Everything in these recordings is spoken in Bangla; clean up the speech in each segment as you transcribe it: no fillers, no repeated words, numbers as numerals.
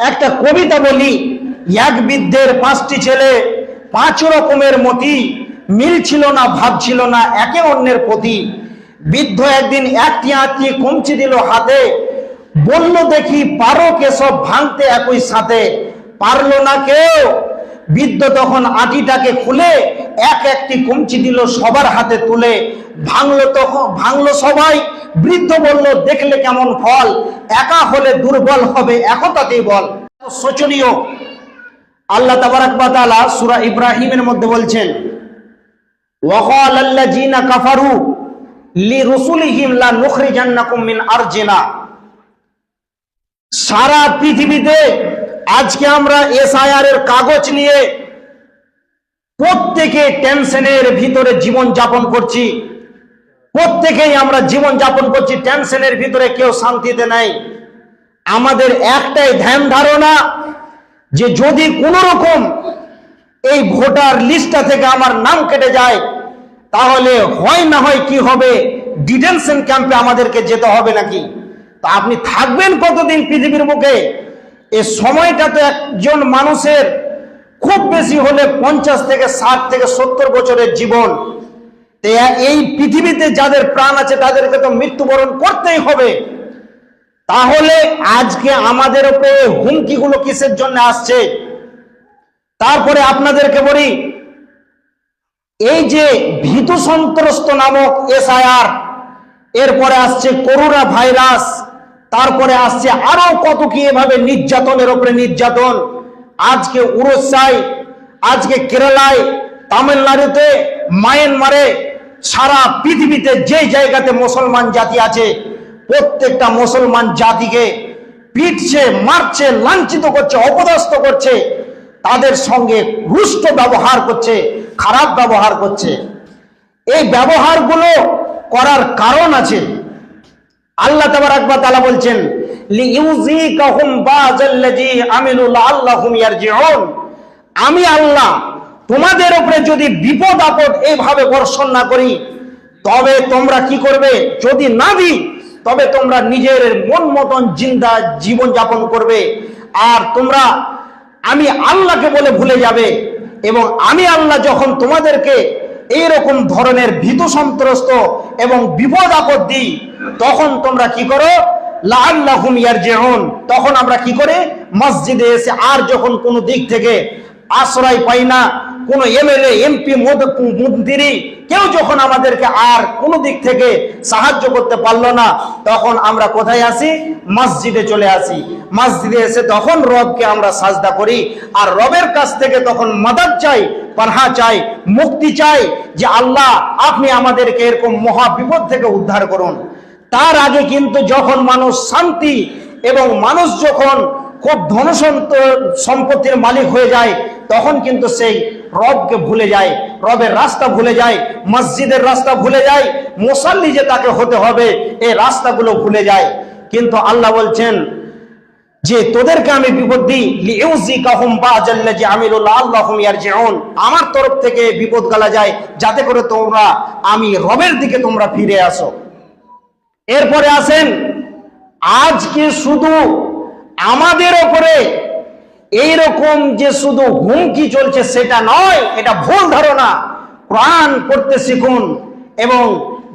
একটা কবিতা বলি, এক বৃদ্ধের 5টি ছেলে, 5 রকমের মতি, মিল ছিল না, ভাব ছিল না একে অন্যের প্রতি। বৃদ্ধ একদিন একটি আঁটি কমচি দিল হাতে, বলল দেখি পারো কেসব ভাঙতে একই সাথে। পারলো না কেউ। বৃদ্ধ তখন আঁটিটাকে খুলে একটি কমচি দিল সবার হাতে তুলে। ভাঙলো সবাই। বৃদ্ধ বলল দেখলে কেমন ফল, একা হলে দুর্বল হবে একতাতেই বল। শোচনীয়। আল্লাহ তাবারাক ওয়া তাআলা সূরা ইব্রাহিমের মধ্যে বলছেন, ওয়াকালাল্লাযীনা কাফারু লিরুসুলিহিম লা নুখরিজান্নাকুম মিন আরজিনা। সারা পৃথিবীতে আজকে আমরা এসআইআর এর কাগজ নিয়ে প্রত্যেকে টেনশনের ভিতরে জীবন যাপন করছি। প্রত্যেকেই আমরা জীবন যাপন করছি টেনশনের ভিতরে, কেউ শান্তিতে নাই। আমাদের একটাই ধ্যান ধারণা যে যদি কোনো রকম এই ভোটার লিস্টটা থেকে আমার নাম কেটে যায়, তাহলে হয় না হয় কি হবে, ডিটেনশন ক্যাম্পে আমাদেরকে যেতে হবে নাকি। তা আপনি থাকবেন কতদিন পৃথিবীর মুখে? এই সময়টা তো একজন মানুষের খুব বেশি হলে 50 থেকে 60 থেকে 70 বছরের জীবন। এই পৃথিবীতে যাদের প্রাণ আছে তাদেরকে তো মৃত্যুবরণ করতেই হবে। তাহলে আজকে আমাদের উপরে হুমকিগুলো কিসের জন্য আসছে? তারপরে আপনাদেরকে বলি, এই যে ভীতু সন্ত্রস্ত নামক এসআইআর, এরপরে আসছে করোনা ভাইরাস, তারপরে আসছে আরো কত কি এভাবে নির্যাতনের উপরে নির্যাতন। আজকে উড়িষ্যায়, আজকে কেরালায়, তামিলনাড়ুতে, মায়ানমারে, সারা পৃথিবীতে যে জায়গাতে মুসলমান জাতি আছে প্রত্যেকটা মুসলমান জাতিকে পিটছে, মারছে, লাঞ্ছিত করছে, অপদস্থ করছে, তাদের সঙ্গে রুষ্ট ব্যবহার করছে, খারাপ ব্যবহার করছে। এই ব্যবহারগুলো করার কারণ আছে। আল্লাহ তাবারাক ওয়া তাআলা বলছেন, লিইউযিকাহুম বাযাল্লাযী আমিলু লাআল্লাহুম ইয়ারজিউন। আমি আল্লাহ তোমাদের উপরে যদি বিপদ আপদ এইভাবে বর্ষণ না করি, তবে তোমরা কি করবে? যদি না দিই তবে তোমরা নিজের মন মতন জিন্দা জীবন যাপন করবে, আর তোমরা আমি আল্লাহকে বলে ভুলে যাবে। এবং আমি আল্লাহ যখন তোমাদেরকে এইরকম ধরনের ভীত সন্ত্রস্ত এবং বিপদ আপদ দিই, তখন তোমরা কি করো? লাআল্লাহুম ইয়ারজিউন। তখন আমরা কি করে? মসজিদে এসে আর যখন কোনো দিক থেকে আশ্রয় পাই না, কোনো এমএলএ, এমপি, মন্ত্রী কেউ যখন আমাদেরকে আর কোনো দিক থেকে সাহায্য করতে পারলো না, তখন আমরা কোথায় আসি? মসজিদে চলে আসি। মসজিদে এসে তখন রবকে আমরা সাজদা করি, আর রবের কাছ থেকে তখন মাদাদ চাই, পানাহ চাই, মুক্তি চাই, যে আল্লাহ আপনি আমাদেরকে এরকম মহা বিপদ থেকে উদ্ধার করুন। তার আগে কিন্তু যখন মানুষ শান্তি এবং মানুষ যখন খুব ধন সম্পত্তির মালিক হয়ে যায়, তখন কিন্তু সেই রবকে ভুলে যায়, রবের রাস্তা ভুলে যায়, মসজিদের রাস্তা ভুলে যায়, মুসাল্লি যে তাকে হতে হবে এই রাস্তাগুলো ভুলে যায়। কিন্তু আল্লাহ বলছেন যে তোদেরকে আমি বিপদ দিই, লিইউযিকাহুম বাযাল্লাযী আমিলু লাআল্লাহুম ইয়ারজিউন। আমার তরফ থেকে বিপদ গালা যায় যাতে করে তোমরা আমি রবের দিকে তোমরা ফিরে আসো। এরপরে আসেন, আজকে শুধু আমাদের উপরে এইরকম যে শুধু হুমকি চলছে সেটা নয়, এটা ভুল ধারণা। কোরআন পড়তে শিখুন এবং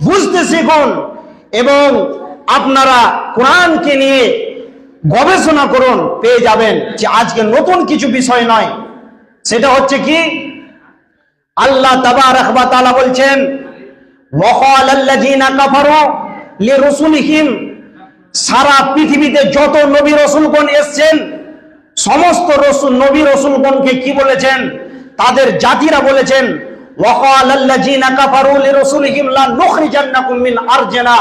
বুঝতে শিখুন, এবং আপনারা কোরআনকে নিয়ে গবেষণা করুন, পেয়ে যাবেন যে আজকে নতুন কিছু বিষয় নয়। সেটা হচ্ছে কি? আল্লাহ তাবারাক ওয়া তাআলা বলছেন, ওয়াকালাল্লাযীনা কাফারু লিরুসুলিহিম। সারা পৃথিবীতে যত নবী রাসূলগণ এসেছেন, সমস্ত নবী রাসূলগণকে কি বলেছেন? তাদের জাতিরা বলেছেন, ওয়াকালাল্লাযীনা কাফারু লিরুসুলিহিম লা নুখরিজান্নাকুম মিন আরজিনা,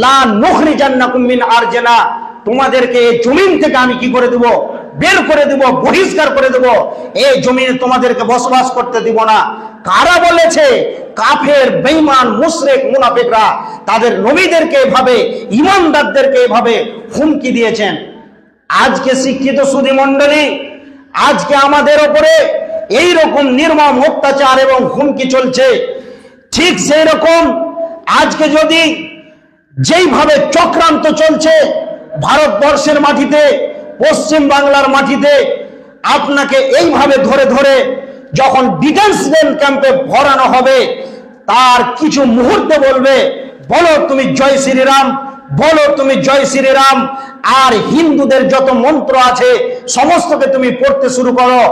লা নুখরিজান্নাকুম মিন আরজিনা। তোমাদেরকে এই জমিন থেকে আমি কি করে দেব? বের করে দেব, বহিষ্কার করে দেব। এই জমিনে তোমাদেরকে বসবাস করতে দিব না। কারা বলেছে? কাফের, বেঈমান, মুশরিক, মুনাফিকরা তাদের নবীদেরকে এভাবে, ঈমানদারদেরকে এভাবে হুমকি দিয়েছেন। আজকে শিক্ষিত সুধী মণ্ডলী, আজকে আমাদের উপরে এই রকম নির্মম অত্যাচার এবং হুমকি চলছে। ঠিক সেই রকম আজকে যদি যেইভাবে চক্রান্ত চলছে ভারতবর্ষের মাটিতে পশ্চিম বাংলার মাটিতে আপনাকে এইভাবে ধরে ধরে যখন ডিটেনশন ক্যাম্পে ভরানো হবে, তার কিছু মুহূর্তে বলবে, বলো তুমি জয় শ্রীরাম, বলো তুমি জয় শ্রীরাম, আর হিন্দুদের যত মন্ত্র আছে সমস্তকে তুমি পড়তে শুরু করো।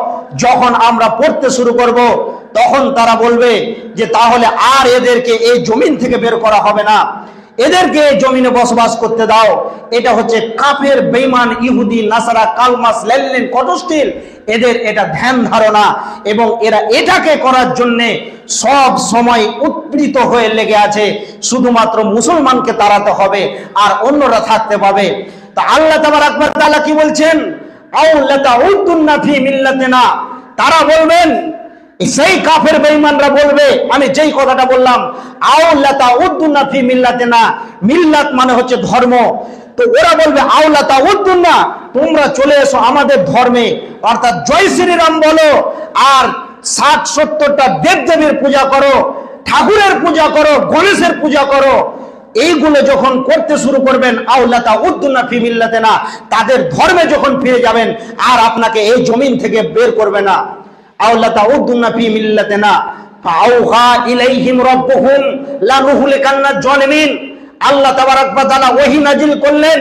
যখন আমরা পড়তে শুরু করব, তখন তারা বলবে যে তাহলে আর এদেরকে এই জমিন থেকে বের করা হবে না, এদেরকে এই জমিনে বসবাস করতে দাও। এটা হচ্ছে কাফের, বেঈমান, ইহুদি, নাসারা, কালমাস, লেনলিন, কটস্টিল, এদের এটা ধ্যান ধারণা, এবং এরা এটাকে করার জন্য সব সময় উৎপীড়িত হয়ে লেগে আছে। শুধুমাত্র মুসলমানকে তাড়াতে হবে আর অন্যরা থাকতে পাবে। তা আল্লাহ তাবারাক ওয়া তাআলা কি বলছেন? আও লাতাউদ্দুন্না ফি মিল্লাতিনা। তারা বলবেন, সেই কাফের বেঈমানরা বলবে, আমি যেই কথাটা বললাম, আও লাতাউদ্দুন্না ফি মিল্লাতিনা, মিল্লাত মানে হচ্ছে ধর্ম। তো ওরা বলবে আও লাতাউদ্দুন্না, তোমরা চলে এসো আমাদের ধর্মে, অর্থাৎ জয় শ্রীরাম বলো, আর 60-70টা দেবদেবীর পূজা করো, ঠাকুরের পূজা করো, গণেশের পূজা করো। এইগুলো যখন করতে শুরু করবেন, আও লাতাউদ্দুন্না ফি মিল্লাতিনা, তাদের ধর্মে যখন ফিরে যাবেন, আর আপনাকে এই জমিন থেকে বের করবে না। আও লাতাউদ্দুন্না ফি মিল্লাতিনা ফাআউহা ইলাইহিম রাব্বুহুম লানুহলিকান্না যালিমিন। আল্লাহ তাবারাক ওয়া তাআলা ওহী নাজিল করলেন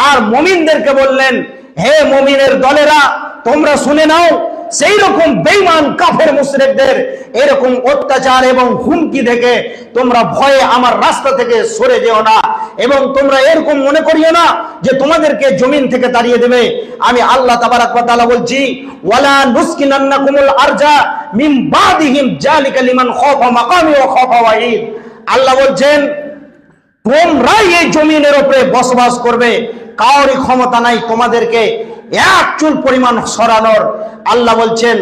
আর মুমিনদেরকে বললেন, হে মুমিনের দলেরা, তোমরা শুনে নাও, সেই রকম বেঈমান কাফের মুশরিকদের এরকম অত্যাচার এবং হুমকি দেখে তোমরা ভয়ে আমার রাস্তা থেকে সরে যেও না, এবং তোমরা এরকম মনে করিও না যে তোমাদেরকে জমিন থেকে তাড়িয়ে দেবে। আমি আল্লাহ তাবারাক ওয়া তাআলা বলছি, ওয়ালা নুসকিনান্নাকুমুল আরজা মিন বাদিহিম যালিকা লিমান খাফা মাকামি ওয়া খাফা ওয়াঈদ। আল্লাহ বলছেন, তোমরাই এই জমিনের উপরে বসবাস করবে, কারোরই ক্ষমতা নাই তোমাদেরকে এক চুল পরিমাণ সরানোর। আল্লাহ বলছেন,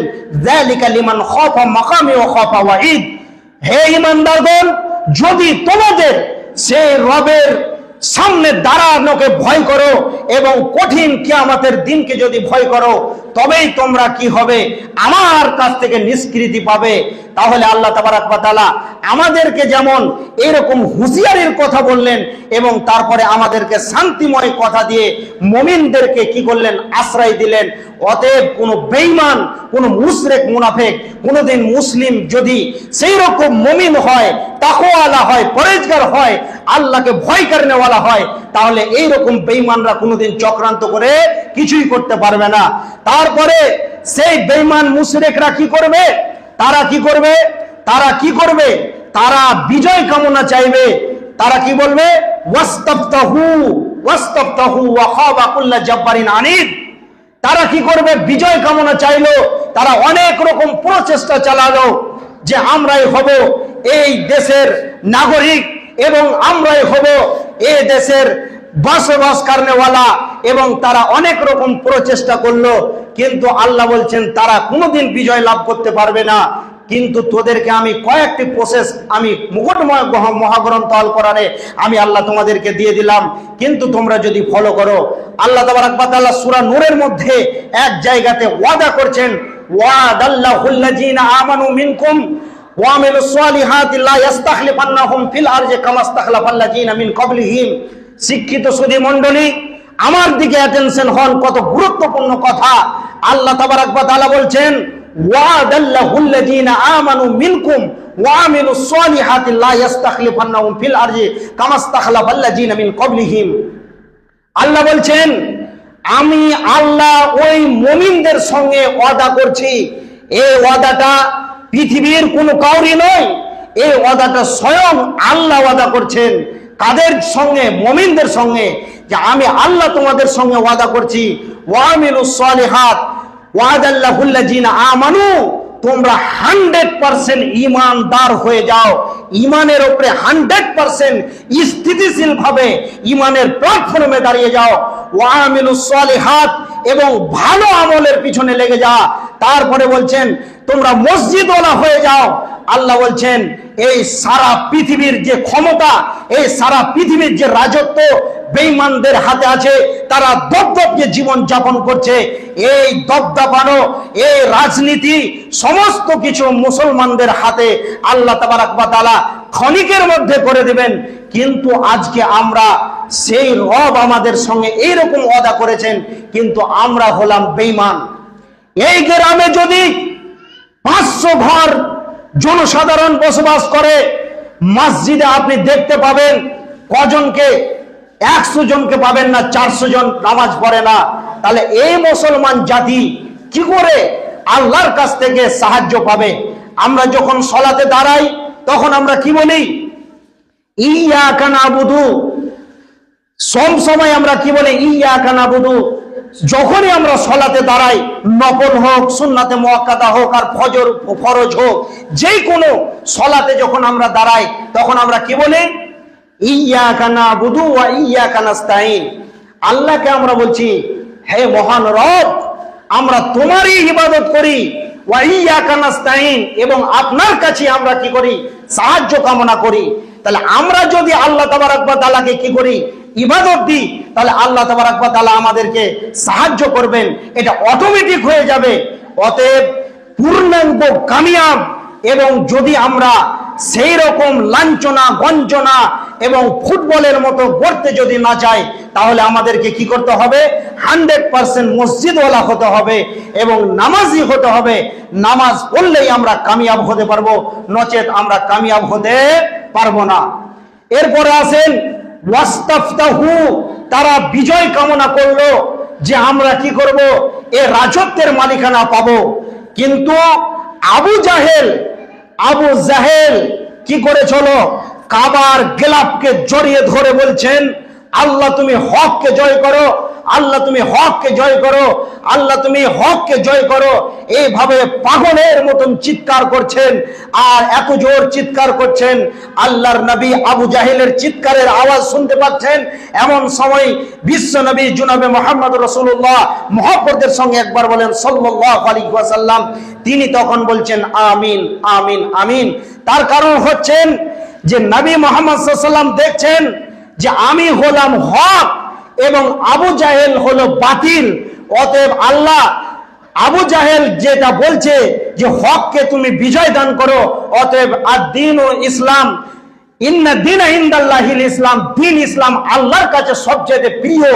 যালিকা লিমান খাফা মাকামি ওয়া খাফা ওয়াঈদ। হে ঈমানদারগণ, যদি তোমাদের সেই রবের সামনে দাঁড়ানোকে ভয় করো এবং কঠিন কিয়ামতের দিনকে যদি ভয় করো, তবেই তোমরা কি হবে, আমার কাছ থেকে নিষ্কৃতি পাবে। তাহলে আল্লাহ তাবারাক ওয়া তাআলা আমাদেরকে যেমন এরকম হুঁশিয়ারির কথা বললেন, এবং তারপরে আমাদেরকে শান্তিময় কথা দিয়ে মুমিনদেরকে কি করলেন, আশ্রয় দিলেন। অতএব কোনো বেঈমান, কোনো মুশরিক, মুনাফিক কোনোদিন মুসলিম যদি সেই রকম মুমিন হয়, তাকওয়াওয়ালা হয়, পরেজগার হয়, আল্লাহকে ভয় করেনেওয়ালা হয়, তাহলে এই রকম বেঈমানরা কোনোদিন চক্রান্ত করে কিছুই করতে পারবে না। তারপরে সেই বেঈমান মুশরিকরা কি করবে? তারা কি করবে? তারা কি করবে? তারা বিজয় কামনা চাইবে। তারা কি বলবে? ওয়াস্তাফতাহু ওয়াস্তাফতাহু ওয়া খাবা কুল্লু জাব্বারিন আনিদ। তারা কি করবে? বিজয় কামনা চাইলো, তারা অনেক রকম প্রচেষ্টা চালালো যে আমরাই হব এই দেশের নাগরিক, এবং আমরাই হব এই দেশের বসবাস করেনেওয়ালা, এবং তারা অনেক রকম প্রচেষ্টা করলো। কিন্তু আল্লাহ বলছেন তারা কোনোদিন বিজয় লাভ করতে পারবে না। কিন্তু তোদেরকে আমি কয়েকটি প্রসেস, আমি মুকুটময় মহাগ্রন্থ আল কোরআনে আমি আল্লাহ তোমাদেরকে দিয়ে দিলাম, কিন্তু তোমরা যদি ফলো করো। আল্লাহ তাবারাক ওয়া তাআলা সূরা নূরের মধ্যে এক জায়গাতে ওয়াদা করছেন, ওয়াদাল্লাহুল্লাযীনা আমানু মিনকুম ওয়া আমিলুস সালিহাতি লা ইস্তাখলিফান্নাহুম ফিল আরজি কামা ইস্তাখলাফাল্লাযীনা মিন ক্বাবলিহিম। শিক্ষিত সুধী মণ্ডলী, আমার দিকে অ্যাটেনশন হন, কত গুরুত্বপূর্ণ কথা। আল্লাহ তাবারাক ওয়া তাআলা বলছেন, ওয়াদাল্লাহুল্লাযীনা আমানু মিনকুম ওয়া আমিলুস সালিহাতি লা ইস্তাখলিফান্নাহুম ফিল আরজি কামা ইস্তাখলাফাল্লাযীনা মিন ক্বাবলিহিম। আল্লাহ বলছেন, আমি আল্লাহ ওই মুমিনদের সঙ্গে ওয়াদা করছি। এই ওয়াদাটা পৃথিবীর কোনো কাউরি নয়, এই ওয়াদাটা স্বয়ং আল্লাহ ওয়াদা করছেন। কাদের সঙ্গে? মুমিনদের সঙ্গে, যে আমি আল্লাহ তোমাদের সঙ্গে ওয়াদা করছি। ওয়া আমিলুস সালিহাত ওয়াদাল্লাহুল্লাযীনা আমানু, তোমরা 100% ঈমানদার হয়ে যাও, ঈমানের উপরে 100% স্থিতিশীল ভাবে ঈমানের প্ল্যাটফর্মে দাঁড়িয়ে যাও। ওয়া আমিলুস সালিহাত, এবং ভালো আমলের পিছনে লেগে যাও। তারপরে বলছেন তোমরা মসজিদওয়ালা হয়ে যাও। আল্লাহ বলছেন এই সারা পৃথিবীর যে ক্ষমতা, এই সারা পৃথিবীর যে রাজত্ব বেঈমানদের হাতে আছে, তারা দপদপে জীবন যাপন করছে। এই দপদপানো, এই রাজনীতি, সমস্ত কিছু মুসলমানদের হাতে আল্লাহ তাবারাক ওয়া তাআলা ক্ষণিকের মধ্যে করে দিবেন। কিন্তু আজকে আমরা সেই রব আমাদের সঙ্গে এইরকম ওয়াদা করেছেন, কিন্তু আমরা হলাম বেঈমান। এই গ্রামে যদি 500 ঘর জনসাধারণ বসবাস করে, মসজিদে আপনি দেখতে পাবেন কজনকে, 100 জনকে পাবেন না, 400 জন নামাজ পড়ে না। তাহলে এই মুসলমান জাতি কি করে আল্লাহর কাছ থেকে সাহায্য পাবে? আমরা যখন সলাতে দাঁড়াই তখন আমরা কি বলি? ইয়াকা নাবুদু। সব সময় আমরা কি বলি? ইয়াকা নাবুদু। যখনই আমরা সলাতে দাঁড়াই, নফল হোক, সুন্নাতে মুআক্কাদা হোক, আর ফরজ হোক, যে কোনো সলাতে যখন আমরা দাঁড়াই তখন আমরা কি বলি? ইয়াকা নাবুদু ওয়া ইয়াকা নাস্তাইন। আল্লাহকে আমরা বলছি, হে মহান রব, আমরা তোমারই ইবাদত করি, ওয়া ইয়াকা নাস্তাইন, এবং আপনার কাছে আমরা কি করি? সাহায্য কামনা করি। তাহলে আমরা যদি আল্লাহ তাবারক ওয়া তাআলাকে কি করি? ইবাদত দিই, তাহলে আল্লাহ তাবারক ওয়া তাআলা আমাদেরকে সাহায্য করবেন, এটা অটোমেটিক হয়ে যাবে। অতএব পূর্ণাঙ্গ কামিয়াব, এবং যদি আমরা সেই রকম লাঞ্ছনা গঞ্জনা এবং ফুটবলের মতো গড়তে যদি না যাই, তাহলে আমাদেরকে কি করতে হবে? 100% মসজিদওয়ালা হতে হবে এবং নামাজি হতে হবে। নামাজ পড়লেই আমরা কামিয়াব হতে পারবো, নচেত আমরা কামিয়াব হতে পারবো না। এরপরে আসেন ওয়াস্তাফতাহু, তারা বিজয় কামনা করলো যে আমরা কি করব? এ রাজত্বের মালিকানা পাবো। কিন্তু আবু জাহেল কি করেছিল? কাবার গেলাপকে জড়িয়ে ধরে বলছেন, আল্লাহ তুমি হককে জয় করো, আল্লাহ তুমি হককে জয় করো, আল্লাহ তুমি হককে জয় করো। এইভাবে পাগলের মতন চিৎকার করছেন, আর এত জোর চিৎকার করছেন, আল্লাহর নবী আবু জাহেলের চিৎকারের আওয়াজ শুনতে পাচ্ছেন। এমন সময় বিশ্ব নবী জনাবে মুহাম্মদ রাসূলুল্লাহ মুহাব্বতের সঙ্গে একবার বলেন সাল্লাল্লাহু আলাইহি ওয়াসাল্লাম। তিনি তখন বলছেন আমিন আমিন আমিন। তার কারণ হচ্ছেন যে নবী মুহাম্মদ সাল্লাল্লাহু আলাইহি ওয়াসাল্লাম দেখছেন যে আমি হলাম হক এবং আবু জাহেল হলো বাতিল। অতএব আল্লাহ আবু জাহেল যেটা বলছে যে হককে তুমি বিজয় দান করো, অতএব আদ-দীন ও ইসলাম, ইন্না দীনা ইনদাল্লাহিল ইসলাম, দিন ইসলাম আল্লাহর কাছে সবচেয়ে প্রিয়,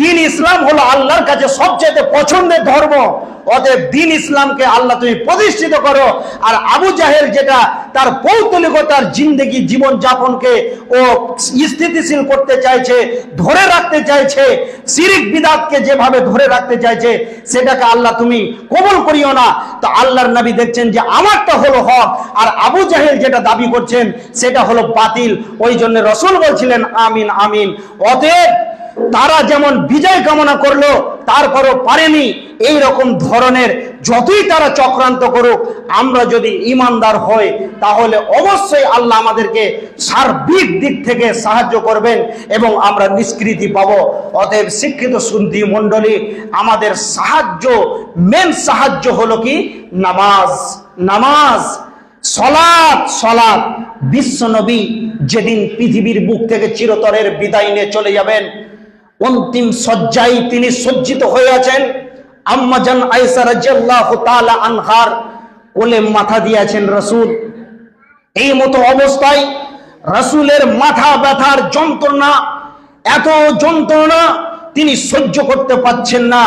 দিন ইসলাম হলো আল্লাহর কাছে সবচেয়ে পছন্দের ধর্ম। অতএব দিন ইসলামকে আল্লাহ তুমি প্রতিষ্ঠিত করো। আর আবু জাহেল যেটা তার পৌতলিকতার জিন্দেগি জীবন যাপনকে ও স্থিতিশীল করতে চাইছে, ধরে রাখতে চাইছে, শিরিক বিদআতকে যেভাবে ধরে রাখতে চাইছে, সেটাকে আল্লাহ তুমি কবুল করিও না। তো আল্লাহর নবী দেখছেন যে আমারটা হলো হক, আর আবু জাহেল যেটা দাবি করছেন সেটা হলো বাতিল। ওই জন্য রাসূল বলছিলেন আমিন আমিন। অতএব তারা যেমন বিজয় কামনা করলো, তারপরও পারেনি। এই রকম ধরনের যতই তারা চক্রান্ত করুক, আমরা যদি ঈমানদার হই তাহলে অবশ্যই আল্লাহ আমাদেরকে সার্বিক দিক থেকে সাহায্য করবেন এবং আমরা নিষ্কৃতি পাবো। অতএব শিক্ষিত সুন্নি মণ্ডলী, আমাদের সাহায্য, মেন সাহায্য হলো কি? নামাজ, নামাজ, সলাৎ। বিশ্ব নবী যেদিন পৃথিবীর বুক থেকে চিরতরের বিদায় নিয়ে চলে যাবেন, অন্তিম শয্যায় তিনি সজ্জিত হয়ে আছেন। আম্মা জান আয়েশা রাদিয়াল্লাহু তাআলা আনহার কোলে মাথা দিয়েছেন রাসূল। এই মতো অবস্থায় রাসূলের মাথা ব্যথার যন্ত্রণা, এত যন্ত্রণা তিনি সহ্য করতে পারছেন না।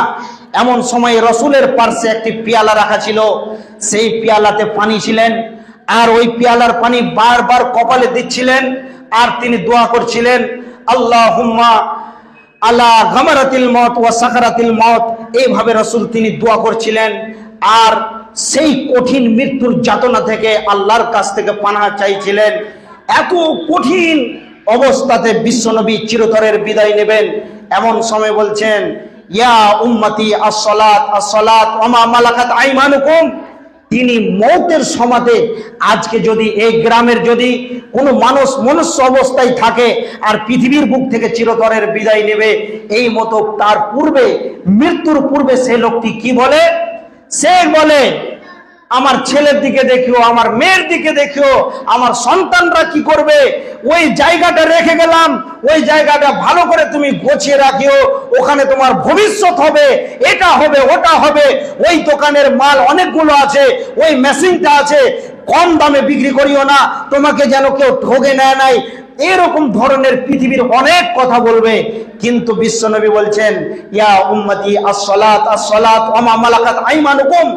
এমন সময় রাসূলের পাশে একটি পেয়ালা রাখা ছিল, সেই পেয়ালাতে পানি ছিলেন, আর ওই পেয়ালার পানি বারবার কপালে দিচ্ছিলেন, আর তিনি দোয়া করছিলেন আল্লাহুম্মা আলা গামারাতিল মউত ওয়া সাকারাতিল মউত। এইভাবে রাসূল তিনি দোয়া করছিলেন, আর সেই কঠিন মৃত্যুর যাতনা থেকে আল্লাহর কাছ থেকে পানাহ চাইছিলেন। এত কঠিন অবস্থাতে বিশ্বনবী চিরতরের বিদায় নেবেন। এমন সময় বলছেন ইয়া উম্মতি আস-সালাত আস-সালাত ওয়া মা মালাকাত আইমানুকুম। তিনি মৌতের সমাধে, আজকে যদি এই গ্রামের যদি কোনো মানুষ মনুষ্য অবস্থায় থাকে আর পৃথিবীর বুক থেকে চিরতরের বিদায় নেবে, এই মতো তার পূর্বে, মৃত্যুর পূর্বে সে লোকটি কি বলে? সে বলে আমার ছেলের দিকে দেখিও, আমার মেয়ের দিকে দেখিও, আমার সন্তানরা কি করবে, ওই জায়গাটা রেখে গেলাম, ওই জায়গাটা ভালো করে তুমি গোছিয়ে রাখিও, ওখানে তোমার ভবিষ্যৎ হবে, এটা হবে ওটা হবে, ওই দোকানের মাল অনেকগুলো আছে, ওই মেশিনটা আছে, কম দামে বিক্রি করিও না, তোমাকে যেন কেউ ঠকে নেয় নাই, এরকম ধরনের পৃথিবীর অনেক কথা বলবে, কিন্তু বিশ্বনবী বলছেন ইয়া উম্মতি as-সালাত as-সালাত ওয়া মা মালাকাত আইমানুকুম,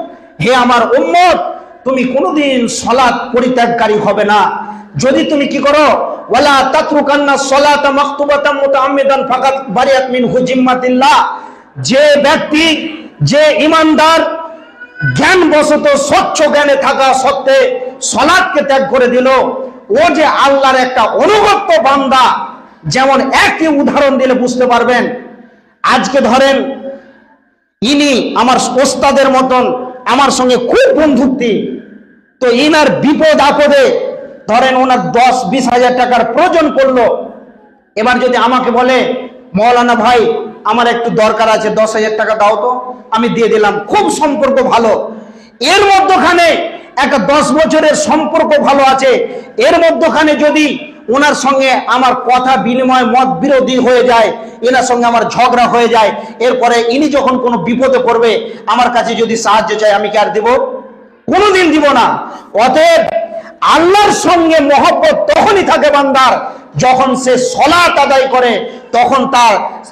হে আমার উম্মত, তুমি কোনোদিন সালাত পরিত্যাগকারী হবে না যদি তুমি কি করো, ওয়ালা তাতরুকান্না সালাতা মাকতুবাতাম মুতাআম্মিদান ফাকাত বারিয়াত মিনহু জিম্মাতিল্লাহ। যে ব্যক্তি, যে ঈমানদার জ্ঞানবশত স্বচ্ছ জ্ঞানে থাকা সত্ত্বে সালাতকে ত্যাগ করে দিল, ও যে আল্লাহর একটা অনুগত বান্দা। যেমন একটি উদাহরণ দিলে বুঝতে পারবেন। আজকে ধরেন ইনি আমার ওস্তাদের মতন, আমার সঙ্গে খুব বন্ধুত্বী, তো ইনার বিপদ আপদে ধরেন ওনার 10-20 হাজার টাকার প্রয়োজন পড়লো। এবার যদি আমাকে বলে মৌলানা ভাই আমার একটু দরকার আছে, 10,000 টাকা দাও তো, আমি দিয়ে দিলাম, খুব সম্পর্ক ভালো। এর মধ্যখানে একটা 10 বছরের সম্পর্ক ভালো আছে, এর মধ্যখানে যদি ওনার সঙ্গে আমার কথা বিনিময় মত বিরোধী হয়ে যায়, এনার সঙ্গে আমার ঝগড়া হয়ে যায়, এরপরে ইনি যখন কোনো বিপদে পড়বে আমার কাছে যদি সাহায্য চায়, আমি কি আর দিব? কোনোদিন দিব না। অতএব আল্লাহর সঙ্গে মহব্বত তখনই থাকে বান্দার যখন সে সালাত আদায় করে,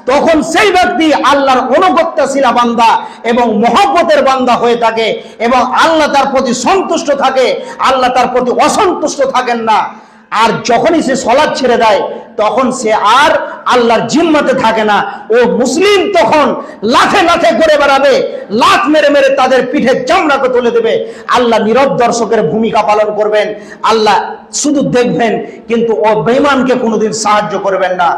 তখন সেই ব্যক্তি আল্লাহর অনুগত্যশীলা বান্দা এবং মহব্বতের বান্দা হয়ে থাকে, এবং আল্লাহ তার প্রতি সন্তুষ্ট থাকে, আল্লাহ তার প্রতি অসন্তুষ্ট থাকেন না। আর যখনই সে সালাত ছেড়ে দেয় তখন সে আর আল্লাহর জিম্মাতে থাকে না। ও মুসলিম তখন লাথে লাথে করে বেড়াবে, লাথ মেরে মেরে তাদের পিঠে চামড়াকে তুলে দেবে। আল্লাহ নীরব দর্শকের ভূমিকা পালন করবেন, আল্লাহ শুধু দেখবেন, কিন্তু ও বেঈমানকে কোনোদিন সাহায্য করবেন না।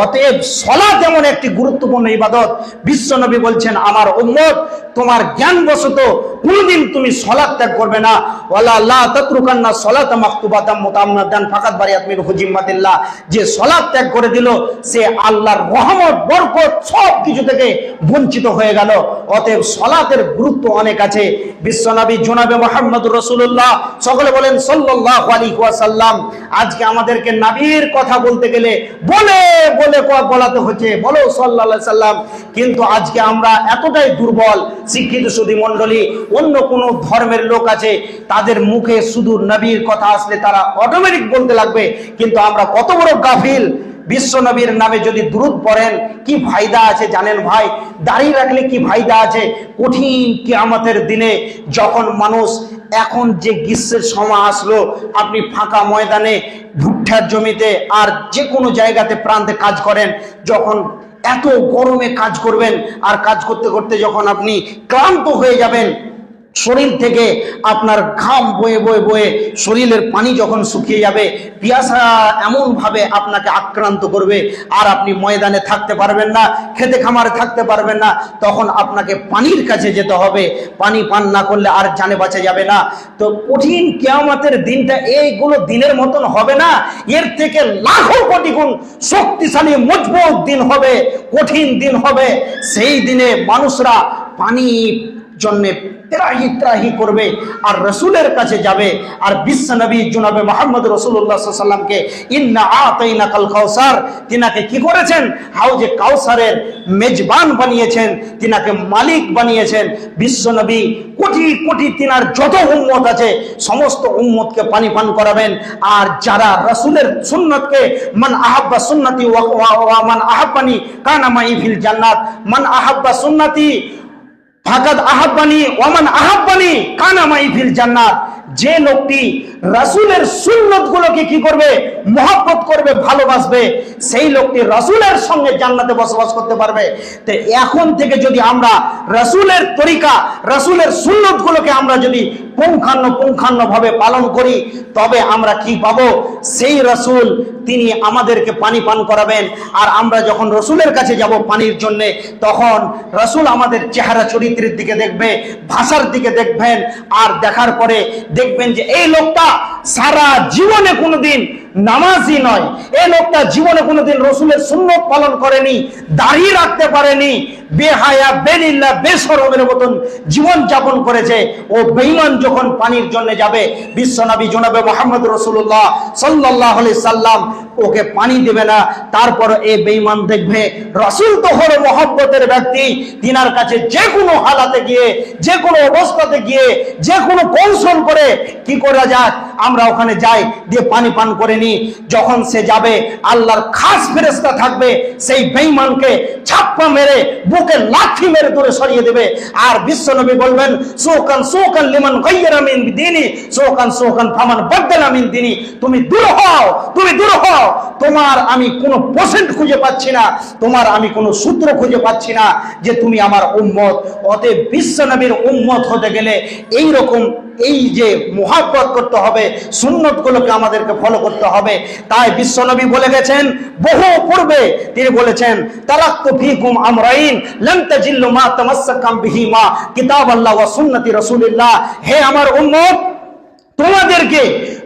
অতএব সালাত এমন একটি গুরুত্বপূর্ণ ইবাদত, বিশ্বনবী বলছেন আমার উম্মত তোমার জ্ঞানবশত কোনোদিন তুমি সালাত ত্যাগ করবে না। ওয়ালা লা তাতরুকান্না সালাতা মাকতুবাতাম মুতাআম্মিদান ফাকাত বারিয়াত মিনহু জিম্মাতিল্লাহ। যে সালাত ত্যাগ করে দিল সে আল্লাহর রহমত বরকত সব কিছু থেকে বঞ্চিত হয়ে গেল। অতএব সালাতের গুরুত্ব অনেক আছে। বিশ্বনবী জনাবে মুহাম্মদুর রাসূলুল্লাহ, সকলে বলেন সাল্লাল্লাহু আলাইহি ওয়াসাল্লাম। আজকে আমাদেরকে নবীর কথা বলতে গেলে বলে বলে বলাতে হচ্ছে, বলো সাল্লাল্লাহু আলাইহি সাল্লাম। কিন্তু আজকে আমরা এতটাই দুর্বল, শিক্ষিত সুধী মণ্ডলী, অন্য কোন ধর্মের লোক আছে তাদের মুখে শুধু নবীর কথা আসলে তারা অটোমেটিক বলতে লাগবে, কিন্তু আমরা কত বড় গাফিল। বিশ্ব নবীর নামে যদি দুরূদ পড়েন কি ফায়দা আছে জানেন ভাই? দাঁড়িয়ে রাখলে কি ফায়দা আছে? কঠিন কিয়ামতের দিনে যখন মানুষ, এখন যে গ্রীষ্মের সময় আসলো, আপনি ফাঁকা ময়দানে, ভুট্টার জমিতে আর যে কোনো জায়গাতে প্রান্তে কাজ করেন, যখন এত গরমে কাজ করবেন আর কাজ করতে করতে যখন আপনি ক্লান্ত হয়ে যাবেন, শরীর থেকে আপনার ঘাম বয়ে বয়ে বয়ে শরীরের পানি যখন শুকিয়ে যাবে, পিয়াসা এমন ভাবে আপনাকে আক্রান্ত করবে আর আপনি ময়দানে থাকতে পারবেন না, খেতে খামারে থাকতে পারবেন না, তখন আপনাকে পানির কাছে যেতে হবে। পানি পান না করলে আর জানে বাঁচা যাবে না। তো কঠিন কিয়ামতের দিনটা এইগুলো দিনের মতন হবে না, এর থেকে লাখো কোটি গুণ শক্তিশালী মজবুত দিন হবে, কঠিন দিন হবে। সেই দিনে মানুষরা পানি জন্য ত্রাহি করবে আর রসুলের কাছে যাবে। আর বিশ্ব নবী জনাবে মুহাম্মদ রাসূলুল্লাহ সাল্লাল্লাহু আলাইহি ওয়াসাল্লামকে ইন্না আতাইনাকাল কাউসার, তিনাকে কি করেছেন? হাউজে কাউসারের মেজবান বানিয়েছেন, তিনাকে মালিক বানিয়েছেন। বিশ্ব নবী কোটি কোটি তিনার যত উম্মত আছে সমস্ত উম্মতকে পানি পান করাবেন। আর যারা রাসূলের সুন্নতকে, মান আহাব্বা সুন্নতি ওয়া মান আহাব্বানি কানা মাই ফিল জান্নাত, মান আহাব্বা সুন্নতি ফাকাদ আহাব্বানি ওয়া মান আহাব্বানি কানা মাই ফিল জান্নাত। যে লোকটি রাসূলের সুন্নতগুলোকে কি করবে? মহব্বত করবে, ভালোবাসবে, সেই লোকটি রাসূলের সঙ্গে জান্নাতে বসবাস করতে পারবে। তো এখন থেকে যদি আমরা রাসূলের তরিকা, রাসূলের সুন্নতগুলোকে আমরা যদি পুঙ্খান্ন ভাবে পালন করি, তবে আমরা কি পাবো? সেই রাসূল তিনি আমাদেরকে পানি পান করাবেন। আর আমরা যখন রাসূলের কাছে যাব পানির জন্য, তখন রাসূল আমাদের চেহারা চরিত্রের দিকে দেখবে, ভাষার দিকে দেখবেন, আর দেখার পরে দেখবেন যে এই লোকটা সারা জীবনে কোনোদিন নামাজি নয়, এই লোকটা জীবনে কোনোদিন রাসূলের সুন্নত পালন করেনি, দাঁড়িয়ে রাখতে পারেনি, বেহায়া বেলিল্লা বেশরমের মতন জীবন যাপন করেছে। ও বেঈমান যখন পানির জন্য যাবে, বিশ্বনবী জনাবে মুহাম্মদ রাসূলুল্লাহ সাল্লাল্লাহু আলাইহি সাল্লাম ওকে পানি দেবে না। তারপর এই বেঈমান দেখবে রাসূল তো হলো মহব্বতের ব্যক্তি, তিনার কাছে যে কোনো হালাতে গিয়ে, যে কোনো অবস্থাতে গিয়ে, যে কোনো কৌশল করে কি করা যাক আমরা ওখানে যাই, দিয়ে পানি পান করে নিই। যখন সে যাবে, আল্লাহর খাস ফেরেশতা থাকবে, সেই বেঈমানকে ছাপ্পা মেরে বুকে লাঠি মেরে দূরে সরিয়ে দেবে। আর বিশ্বনবী বলবেন, সুকান সুকান লিমান গায়্যারা মিন দীনি সুকান সুকান ফামান বাদদালা মিন দীনি। তুমি দূর হও, তুমি দূর হও, তোমার আমি কোনো পার্সেন্ট খুঁজে পাচ্ছি না, তোমার আমি কোনো সূত্র খুঁজে পাচ্ছি না যে তুমি আমার উম্মত। অতএব বিশ্বনবীর উম্মত হতে গেলে এই রকম এই যে মুহাব্বত করতে হবে, সুন্নতগুলোকে আমাদেরকে ফলো করতে হবে। তাই বিশ্বনবী বলে গেছেন বহু পূর্বে, তিনি বলেছেন, তারাক্তু ফীকুম আমরাইন লান তাজিল্লু মা তামাসসাকাম বিহিমা কিতাবাল্লাহ ওয়া সুন্নতি রাসূলিল্লাহ। হে আমার উম্মত, তোমাদেরকে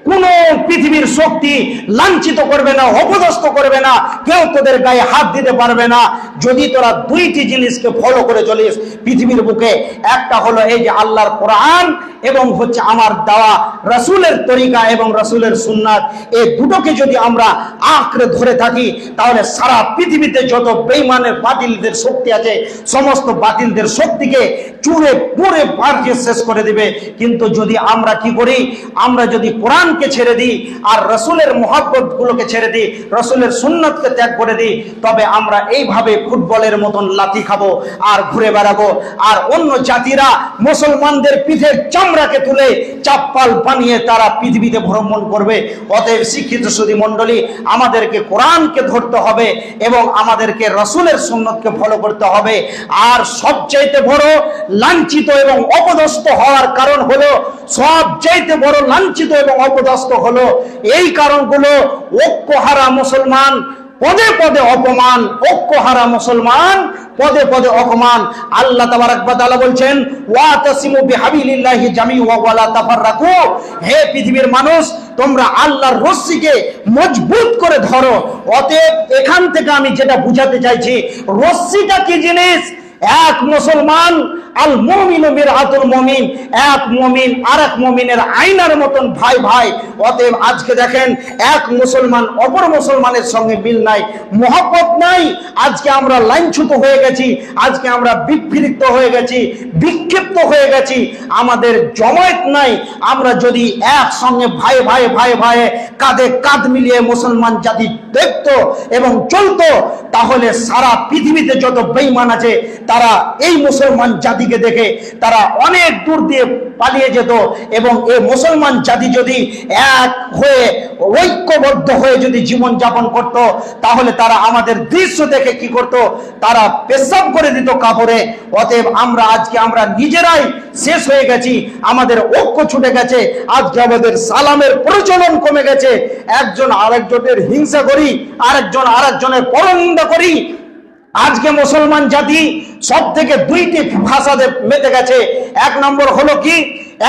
কোন পৃথিবীর শক্তি লাঞ্ছিত করবে না, অপদস্থ করবে না, কেউ তোদের গায়ে হাত দিতে পারবে না, যদি তোরা দুইটি জিনিসকে ফলো করে চলিস পৃথিবীর বুকে। একটা হলো এই যে আল্লাহর কোরআন, এবং হচ্ছে আমার দেওয়া রাসূলের তরিকা এবং রাসূলের সুন্নাত। এই দুটোকে যদি আমরা আঁকড়ে ধরে থাকি, তাহলে সারা পৃথিবীতে যত বেঈমানের বাতিলদের শক্তি আছে, সমস্ত বাতিলদের শক্তিকে চুরে পুড়ে পাড়িয়ে শেষ করে দিবে। কিন্তু যদি আমরা কি করি, আমরা যদি কোরআনকে ছেড়ে দিই আর রাসূলের মুহাব্বত গুলোকে ছেড়ে দিই, রাসূলের সুন্নাতকে ত্যাগ করে দিই, তবে আমরা এইভাবে ফুটবলের মতন লাথি খাবো আর ঘুরে বেড়াবো। আর অন্য জাতিরা মুসলমানদের পিঠের চামড়াকে তুলে চাপ্পাল বানিয়ে তারা পৃথিবীতে ভ্রমণ করবে। অতএব শিক্ষিত সুধী মণ্ডলী, আমাদেরকে কোরআনকে ধরতে হবে এবং আমাদেরকে রাসূলের সুন্নাতকে ফলো করতে হবে। আর সবচাইতে বড় লাঞ্ছিত এবং অপদস্থ হওয়ার কারণ হলো, সবচাইতে বড় লাঞ্ছিত এবং অপদস্থ হলো এই কারণগুলো: ঐক্যহারা মুসলমান, পদে পদে অপমান, ঐক্যহারা মুসলমান, পদে পদে অপমান। আল্লাহ তাবারাক ওয়া তাআলা বলছেন, ওয়াতাসিমু বিহাবিলিল্লাহি জামিআ ওয়া লা তাফাররাকু। হে পৃথিবীর মানুষ, তোমরা আল্লাহর রশ্মিকে মজবুত করে ধরো। অতএব এখান থেকে আমি যেটা বুঝাতে চাইছি, রশ্মিটা কি জিনিস? এক মুসলমান, আল মুমিনু মিরআতুল মুমিন, এক মুমিন আরেক মুমিনের আয়নার মতন ভাই ভাই। অতএব আজকে দেখেন, এক মুসলমান অপর মুসলমানের সঙ্গে মিল নাই, মহব্বত নাই। আজকে আমরা লাইনচ্যুত হয়ে গেছি, আজকে আমরা বিক্ষিপ্ত হয়ে গেছি, বিক্ষিপ্ত হয়ে গেছি, আমাদের জমায়েত নাই। আমরা যদি একসঙ্গে ভাই ভাই ভাই ভাই কাঁধে কাঁধ মিলিয়ে মুসলমান জাতি দেখতো এবং চলতো, তাহলে সারা পৃথিবীতে যত বেঈমান আছে তারা এই মুসলমান জাতিকে দেখে তারা অনেক দূর দিয়ে পালিয়ে যেত। এবং এই মুসলমান জাতি যদি এক হয়ে ঐক্যবদ্ধ হয়ে যদি জীবন যাপন করত, তাহলে তারা আমাদের দৃশ্য দেখে কি করত? তারা পেশাব করে দিত কাপড়ে। অতএব আজকে আমরা নিজেরাই শেষ হয়ে গেছি, আমাদের ঐক্য ছুটে গেছে, আজকে আমাদের সালামের প্রচলন কমে গেছে, একজন আরেকজনের হিংসা করি, আরেকজন আরেকজনের পরনিন্দা করি। আজকে মুসলমান জাতি সব থেকে দুইটি ভাষাতে মেতে গেছে। এক নম্বর হলো কি,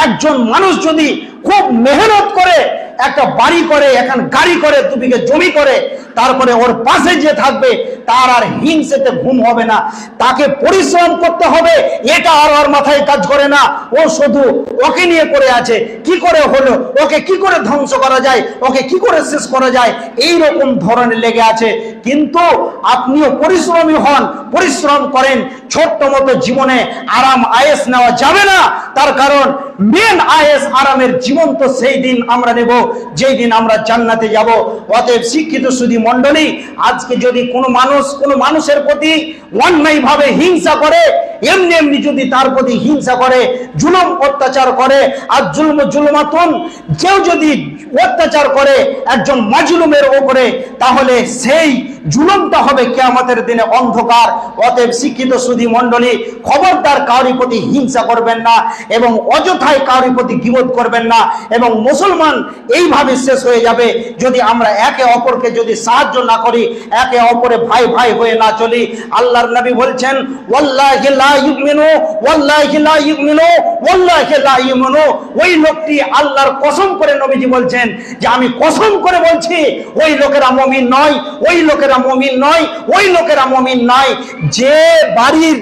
একজন মানুষ যদি খুব মেহনত করে একটা বাড়ি করে, এখন গাড়ি করে, দুবিঘে জমি করে, তারপরে ওর পাশে যে থাকবে তার আর হিংসেতে ঘুম হবে না, তাকে পরিশ্রম করতে হবে, এটা আর ওর মাথায় কাজ করে না। ও শুধু ওকে নিয়ে পড়ে আছে, কি করে হলো, ওকে কি করে ধ্বংস করা যায়, ওকে কি করে শেষ করা যায়, এই রকম ধরনের লেগে আছে। কিন্তু আপনিও পরিশ্রমী হন, পরিশ্রম করেন। ছোট্ট মতো জীবনে আরাম আয়েস নেওয়া যাবে না, তার কারণ মেন আয়েস আরামের জীবন তো সেই দিন আমরা নেব যেই দিন আমরা জান্নাতে যাব। অতএব শিক্ষিত সুধী মণ্ডলী, আজকে যদি কোনো মানুষের প্রতি অন্যায় ভাবে হিংসা করে, এমনি এমনি যদি তার প্রতি হিংসা করে, জুলুম অত্যাচার করে, আর জুলুমাতুন, কেউ যদি অত্যাচার করে একজন মাজলুমের উপরে, তাহলে সেই জুলুমটা হবে কিয়ামতের দিনে অন্ধকার। অতএব শিক্ষিত সুধী মণ্ডলী, খবরদার কারোর প্রতি হিংসা করবেন না এবং অযথায় কারোর প্রতি গীবত করবেন না। এবং মুসলমান এইভাবে শেষ হয়ে যাবে যদি আমরা একে অপরকে যদি সাহায্য না করি, একে অপরে ভাই ভাই হয়ে না চলি। আল্লাহর নবী বলছেন, ওয়াল্লাহি লা ইউমিনু, ওয়াল্লাহি লা ইউমিনু, ওয়াল্লাহি লা ইউমিনু। ওই লোকটি আল্লাহর কসম করে নবীজি বলছেন যে আমি কসম করে বলছি ওই লোকেরা মুমিন নয়, ওই লোকেরা মুমিন নয়, ওই লোকেরা মুমিন নয়। যে বাড়ির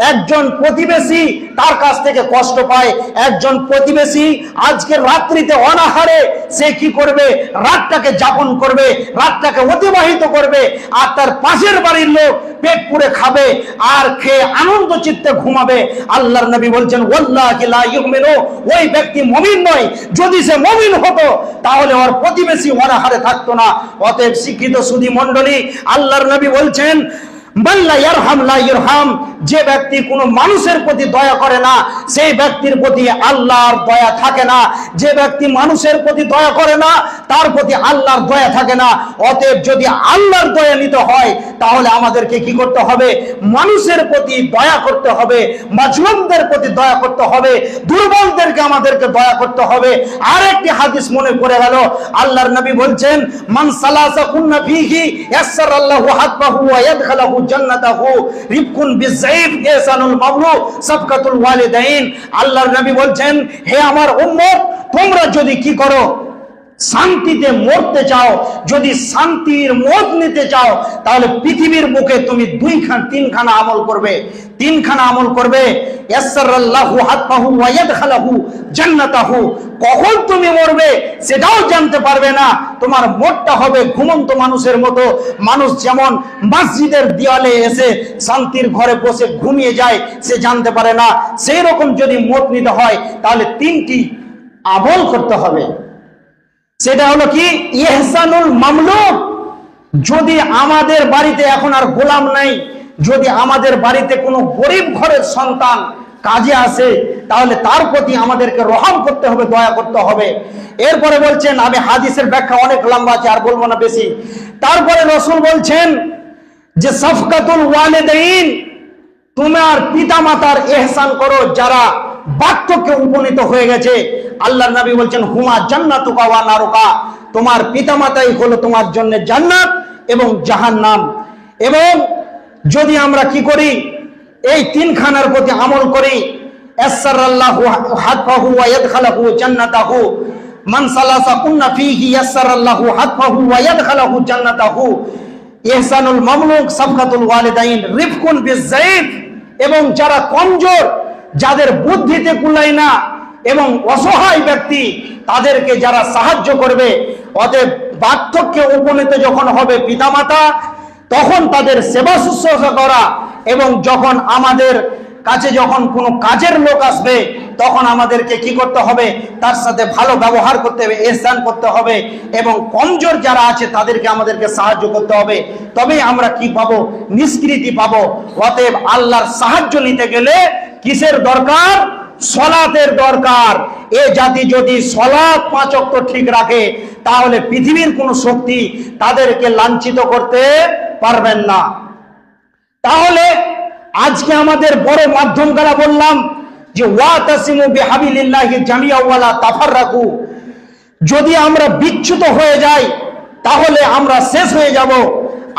একজন প্রতিবেশী তার কাছ থেকে কষ্ট পায়, একজন প্রতিবেশী আজকে রাত্রিতে অনাহারে সে কি করবে, রাতটাকে যাপন করবে, রাতটাকে অতিবাহিত করবে, আর তার পাশের বাড়ির লোক পেট পুরে খাবে আর খেয়ে আনন্দ চিত্তে ঘুমাবে। আল্লাহর নবী বলছেন ওয়াল্লাহি লা ইউমিনু, ওই ব্যক্তি মুমিন নয়। যদি সে মুমিন হতো তাহলে ওর প্রতিবেশী অনাহারে থাকতো না। অতএব শিক্ষিত সুধী মণ্ডলী, আল্লাহর নবী বলছেন মাল্লা ইয়ারহাম লা ইরহাম, যে ব্যক্তি কোনো মানুষের প্রতি দয়া করে না সেই ব্যক্তির প্রতি আল্লাহর দয়া থাকে না। যে ব্যক্তি মানুষের প্রতি দয়া করে না তার প্রতি আল্লাহর দয়া থাকে না। অতএব যদি আল্লাহর দয়া নিতে হয় তাহলে আমাদেরকে কি করতে হবে? মানুষের প্রতি দয়া করতে হবে, মাজলুমদের প্রতি দয়া করতে হবে, দুর্বলদেরকে আমাদেরকে দয়া করতে হবে। আর একটি হাদিস মনে পড়ে গেল, আল্লাহর নবী বলছেন মান সালাসা কুন্না ফীহি ইয়াসসারাল্লাহু হাতবাহু ওয়া ইয়াদখালুহু জান্নাতাহু রিফকুন বিযাইফ ইহসানুল মামলু সাফকাতুল ওয়ালিদাইন। আল্লাহর নবী বলছেন হে আমার উম্মত, তোমরা যদি কি করো, শান্তিতে মরতে চাও, যদি শান্তির মত নিতে চাও তাহলে পৃথিবীর বুকে তুমি তিনখানা আমল করবে। তিনখানা আমল করবে। ইয়াসসারাল্লাহু হাতবাহু ওয়া ইয়াদখালুহু জান্নাতাহু। কখন তুমি মরবে সেটাও জানতে পারবে না। তোমার মরটা হবে ঘুমন্ত মানুষের মতো। মানুষ যেমন মসজিদের দেয়ালে এসে শান্তির ঘরে বসে ঘুমিয়ে যায়, সে জানতে পারে না। সেই রকম যদি মত নিতে হয় তাহলে তিনটি আমল করতে হবে। সেটা হলো কি? ইহসানুল মামলুক। যদি আমাদের বাড়িতে এখন আর গোলাম নাই, যদি আমাদের বাড়িতে কোনো গরিব ঘরের সন্তান কাজে আসে তাহলে তার প্রতি আমাদেরকে রহম করতে হবে, দয়া করতে হবে। এরপরে বলছেন, আমি হাদিসের ব্যাখ্যা অনেক লম্বা আছে আর বলবো না বেশি। তারপরে রাসূল বলছেন যে সাফকাতুল ওয়ালিদাইন, তোমার পিতা মাতার ইহসান করো যারা বার্ধক্যে উপনীত হয়ে গেছে। আল্লাহর নবী বলছেন হুমা জান্নাতুকা ওয়া নারুকা, তোমার পিতামাতাই হলো তোমার জন্য জান্নাত এবং জাহান্নাম। এবং যদি আমরা কি করি, এই তিনখানার প্রতি আমল করি, ইয়াসসারাল্লাহু হাতবাহু ওয়া ইয়াদখালুহু জান্নাতাহু, মান সালাসা কুন্না ফীহি ইয়াসসারাল্লাহু হাতবাহু ওয়া ইয়াদখালুহু জান্নাতাহু, ইহসানুল মামলুক সাফকাতুল ওয়ালিদাইন রিফকুন বিযাইফ। এবং যারা কমজোর, যাদের বুদ্ধিতে কুলায় না এবং অসহায় ব্যক্তি, তাদেরকে যারা সাহায্য করবে। অতএব বার্ধক্যে উপনীত যখন হবে পিতামাতা, তখন তাদের সেবা শুশ্রূষা করা, এবং যখন আমাদের কাছে যখন কোনো কাজের লোক আসবে তখন আমাদেরকে কি করতে হবে? তার সাথে ভালো ব্যবহার করতে হবে, ইহসান করতে হবে, এবং কমজোর যারা আছে তাদেরকে আমাদেরকে সাহায্য করতে হবে। তবেই আমরা কি পাবো? নিষ্কৃতি পাবো। অতএব আল্লাহর সাহায্য নিতে গেলে কিসের দরকার? সলাতের দরকার। এ জাতি যদি সলাত 5 ওয়াক্ত ঠিক রাখে তাহলে পৃথিবীর কোন শক্তি তাদেরকে লাঞ্ছিত করতে পারবেন না। তাহলে আজকে আমাদের বড় মাধ্যম দ্বারা বললাম যে ওয়াতাসিমু বিহাবিলিল্লাহি জামিআ ওয়া লা তাফাররাকু। যদি আমরা বিচ্যুত হয়ে যাই তাহলে আমরা শেষ হয়ে যাব।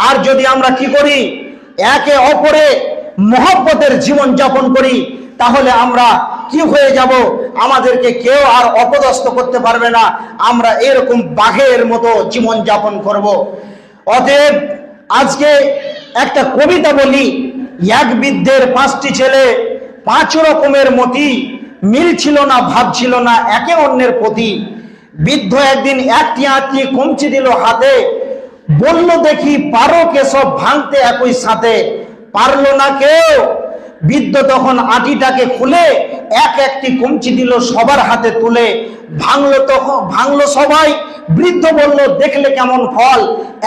আর যদি আমরা কি করি, একে অপরে মহব্বতের জীবন যাপন করি তাহলে আমরা কি হয়ে যাব? আমাদেরকে কেউ আর অপদস্থ করতে পারবে না। আমরা এরকম বাঘের মতো জীবন যাপন করব। অতএব আজকে একটা কবিতা বলি, এক বৃদ্ধের 5টি ছেলে, 5 রকমের মতি, মিল ছিল না, ভাব ছিল না একে অন্যের প্রতি। বৃদ্ধ একদিন একটি আঁটি কমচি দিল হাতে, বলল দেখি পারো কে সব ভাঙতে একই সাথে। পারলো না কেউ। বৃদ্ধ তখন আটিটাকে খুলে এক একটি কমচি দিল সবার হাতে তুলে। ভাঙলো সবাই। বৃদ্ধ বলল দেখলে কেমন ফল,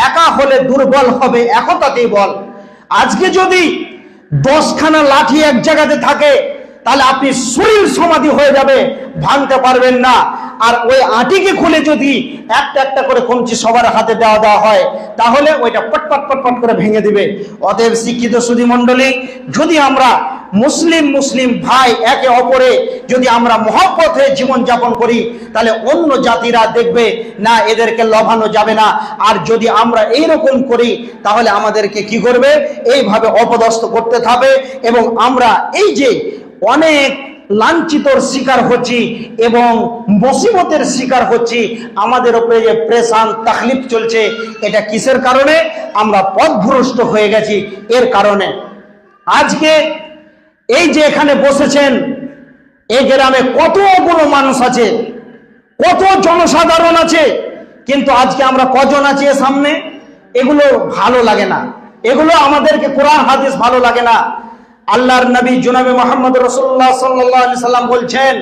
একা হলে দুর্বল হবে একতাতেই বল। আজকে যদি 10খানা লাঠি এক জায়গাতে থাকে তাহলে আপনি শরীর সমাধি হয়ে যাবে, ভাঙতে পারবেন না। আর ওই আটিকে খুলে যদি একটা একটা করে কমচি সবার হাতে দেওয়া হয় তাহলে ওইটা পটপট পটপট করে ভেঙে দিবে। অতএব শিক্ষিত সুধী মণ্ডলী, যদি আমরা মুসলিম ভাই একে অপরে যদি আমরা মহব্বত হয়ে জীবন যাপন করি তাহলে অন্য জাতিরা দেখবে না এদেরকে লভানো যাবে না। আর যদি আমরা এইরকম করি তাহলে আমাদেরকে কি করবে? এইভাবে অপদস্থ করতে থাকবে। এবং আমরা এই যে অনেক লাঞ্ছিতর শিকার হচ্ছি এবং মুসিবতের শিকার হচ্ছি, আমাদের উপরে যে প্রেশান তাকলিফ চলছে, এটা কিসের কারণে? আমরা পথভ্রষ্ট হয়ে গেছি এর কারণে। আজকে এই যে এখানে বসেছেন, এই গ্রামে কতগুলো মানুষ আছে, কত জনসাধারণ আছে, কিন্তু আজকে আমরা কজন আছি এর সামনে? এগুলো ভালো লাগে না, এগুলো আমাদেরকে কোরআন হাদিস ভালো লাগে না। আল্লাহর নবী জনাবে মুহাম্মদ রাসূলুল্লাহ সাল্লাল্লাহু আলাইহি সাল্লাম বলছেন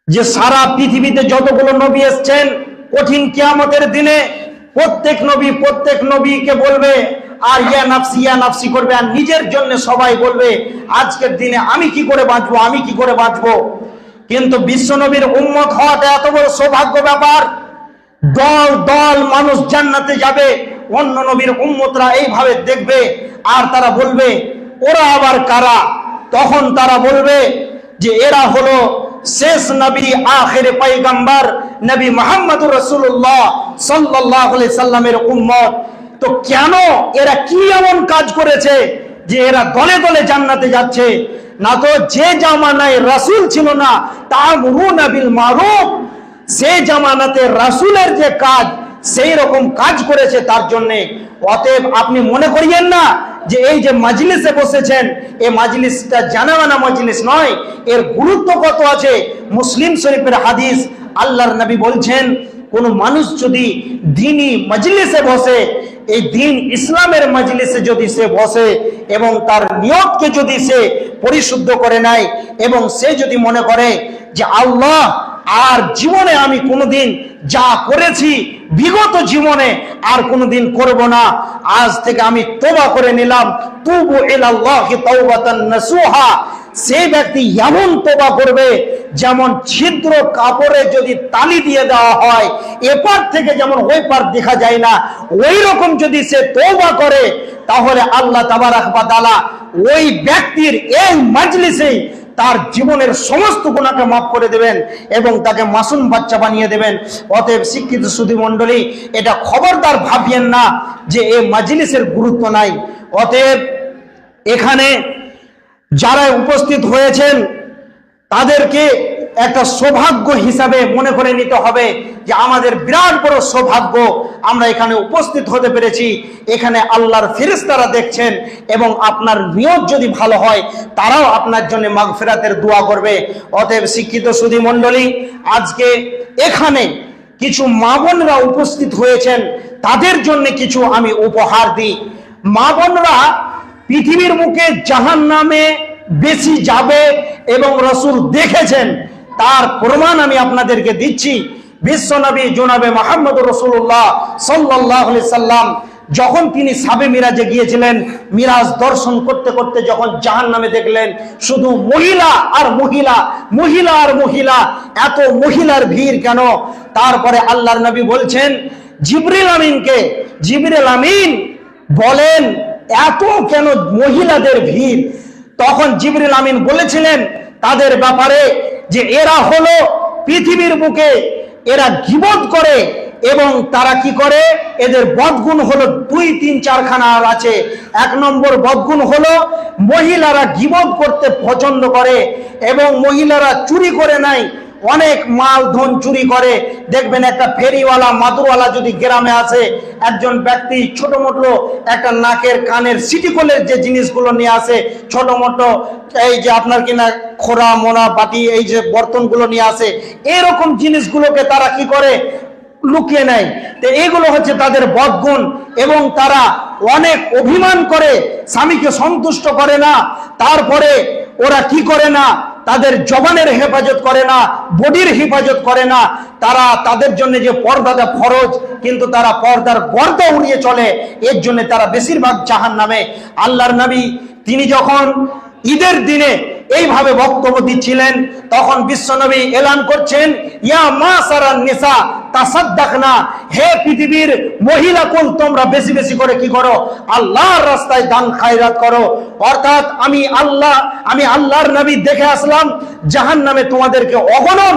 যে সারা পৃথিবীতে যতগুলো নবী এসেছেন, কঠিন কিয়ামতের দিনে প্রত্যেক নবীকে বলবে আর ইয়া নাফসি করবে, আর নিজের জন্য সবাই বলবে আজকের দিনে আমি কি করে বাঁচবো। কিন্তু বিশ্ব নবীর উম্মত হওয়াটা এত বড় সৌভাগ্য ব্যাপার। দল দল মানুষ জান্নাতে যাবে, অন্য নবীর উম্মতরা এইভাবে দেখবে আর তারা বলবে ওরা আবার কারা? তখন তারা বলবে যে এরা হলো শেষ নবী, আখিরে পয়গম্বর নবী মুহাম্মদুর রাসূলুল্লাহ সাল্লাল্লাহু আলাইহি সাল্লামের উম্মত। তো কেন এরা কি এমন কাজ করেছে যে এরা দলে দলে জান্নাতে যাচ্ছে? না তো যে জামানায় রাসূল ছিল না, তা'মুরুনা বিল মারুফ, সেই জামানাতে রাসূলের যে কাজ সেই রকম কাজ করেছে তার জন্য। অতএব আপনি মনে করিয়েন না যে এই যে মাজলিসে বসেছেন, এই মাজলিসটা জানামানা মাজলিস নয়, এর গুরুত্ব কত আছে। মুসলিম শরীফের হাদিস, আল্লাহর নবী বলছেন কোন মানুষ যদি দ্বীনি মাজলিসে বসে, এই দ্বীন ইসলামের মাজলিসে যদি সে বসে এবং তার নিয়তকে যদি সে পরিশুদ্ধ করে নেয় এবং সে যদি মনে করে যে আল্লাহ আর জীবনে আমি কোনোদিন যা করেছি বিগত জীবনে আর কোনোদিন করব না, আজ থেকে আমি তওবা করে নিলাম, তুবু ইলাল্লাহি তাওবাতান নাসুহা, সেই ব্যক্তি এমন তওবা করবে যেমন ছিদ্র কাপড়ে যদি তালি দিয়ে দেওয়া হয় এপার থেকে যেমন ওই পার দেখা যায় না, ওই রকম যদি সে তওবা করে তাহলে আল্লাহ তাবারাক ওয়া তাআলা ওই ব্যক্তির এই মাজলিসে তার জীবনের সমস্ত গুনাহকে মাফ করে দেবেন এবং তাকে মাসুম বাচ্চা বানিয়ে দেবেন। অতএব শিক্ষিত সুধী মণ্ডলী, এটা খবরদার ভাবিয়েন না যে এই মাজলিসের গুরুত্ব নাই। অতএব এখানে যারা উপস্থিত হয়েছেন তাদেরকে একটা সৌভাগ্য হিসাবে মনে করে নিতে হবে যে আমাদের বিরাট বড় সৌভাগ্য, আমরা এখানে উপস্থিত হতে পেরেছি। এখানে আল্লাহর ফেরেশতারা দেখছেন এবং আপনার নিয়ত যদি ভালো হয় তারাও আপনার জন্য মাগফিরাতের দোয়া করবে। অতএব শিক্ষিত সুধী মণ্ডলী, আজকে এখানে কিছু মা বোনরা উপস্থিত হয়েছেন, তাদের জন্য কিছু আমি উপহার দিই। মা বোনরা পৃথিবীর মুখে জাহান্নামে বেশি যাবে এবং রাসূল দেখেছেন, তার প্রমাণ আমি আপনাদেরকে দিচ্ছি। বিশ্বনবী জনাবে মুহাম্মদুর রাসূলুল্লাহ সাল্লাল্লাহু আলাইহি সাল্লাম যখন তিনি সাবে মিরাজে গিয়েছিলেন, মিরাজ দর্শন করতে করতে যখন জাহান্নামে দেখলেন শুধু মহিলা আর মহিলা, মহিলা আর মহিলা, এত মহিলার ভিড় কেন? তারপরে আল্লাহর নবী বলছেন জিবরিল আমিনকে, জিবরিল আমিন বলেন এত কেন মহিলাদের ভিড়? তখন জিবরিল আমিন বলেছিলেন তাদের ব্যাপারে যে এরা হলো পৃথিবীর বুকে এরা গীবত করে এবং তারা কি করে, এদের বদগুণ হলো 2-3-4 খানা আছে। 1 নম্বর বদগুণ হলো মহিলারা গীবত করতে পছন্দ করে এবং মহিলারা চুরি করে নাই, অনেক মাল ধন চুরি করে। দেখবেন একটা ফেরিওয়ালা মাদুরওয়ালা যদি গ্রামে আসে, একজন ব্যক্তি ছোট মোটো একটা নাকের কানের সিটিকলের যে জিনিসগুলো নিয়ে আসে, ছোট মোটো এই যে আপনার কিনা খোরা মোনা বাটি এই যে বর্তনগুলো নিয়ে আসে, এরকম জিনিসগুলোকে তারা কি করে, লুকিয়ে নেয়। তো এগুলো হচ্ছে তাদের বদগুণ এবং তারা অনেক অভিমান করে, স্বামীকে সন্তুষ্ট করে না। তারপরে ওরা কি করে না, তাদের জবানের হেফাজত করে না, বডির হেফাজত করে না। তারা তাদের জন্য যে পর্দাটা ফরজ, কিন্তু তারা পর্দার গর্দ উড়িয়ে চলে, এর জন্য তারা বেশিরভাগ জাহান্নামে। আল্লাহর নবী তিনি যখন ঈদের দিনে এইভাবে বক্তব্য দিচ্ছিলেন, তখন বিশ্বনবী এলান করছেন ইয়া মাসারান নিসা তাসাদ্দাকনা, হে পৃথিবীর মহিলাকুল তোমরা বেশি বেশি করে কি করো, আল্লাহর রাস্তায় দান খায়রাত করো। অর্থাৎ আমি আল্লাহর নবী দেখে আসলাম জাহান্নামে তোমাদেরকে অগণন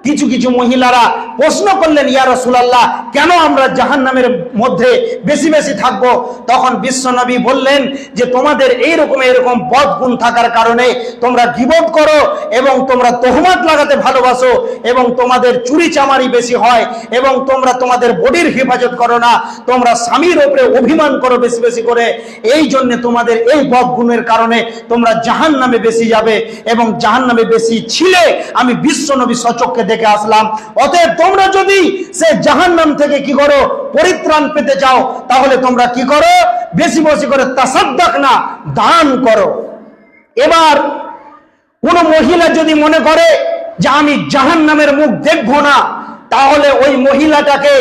কিছু কিছু মহিলারা প্রশ্ন করলেন, ইয়া রাসূলুল্লাহ, কেন আমরা জাহান্নামের মধ্যে বেশি বেশি থাকব? তখন বিশ্বনবী বললেন যে তোমাদের এইরকম বদগুণ থাকার কারণে তোমরা গীবত করো এবং তোমরা তহমত লাগাতে ভালোবাসো এবং তোমাদের চুরি চামারি বেশি হয় এবং তোমরা তোমাদের বডির হেফাজত করো না, তোমরা স্বামীর উপরে অভিমান করো বেশি বেশি করে। এই জন্য তোমাদের এই বদগুণের কারণে তোমরা জাহান্নামে বেশি যাবে এবং জাহান্নামে বেশি ছিলে আমি বিশ্বনবী সচক্ষে দেখে আসলাম। অতএব তোমরা যদি সে জাহান্নাম থেকে কি করো, পরিত্রাণ পেতে চাও, তাহলে তোমরা কি করো, বেশি বেশি করে তাসাদ্দাক না, দান করো। এবার কোন মহিলা যদি মনে করে যে আমি জাহান্নামের মুখ দেখবো না, তাহলে ওই মহিলাটাকে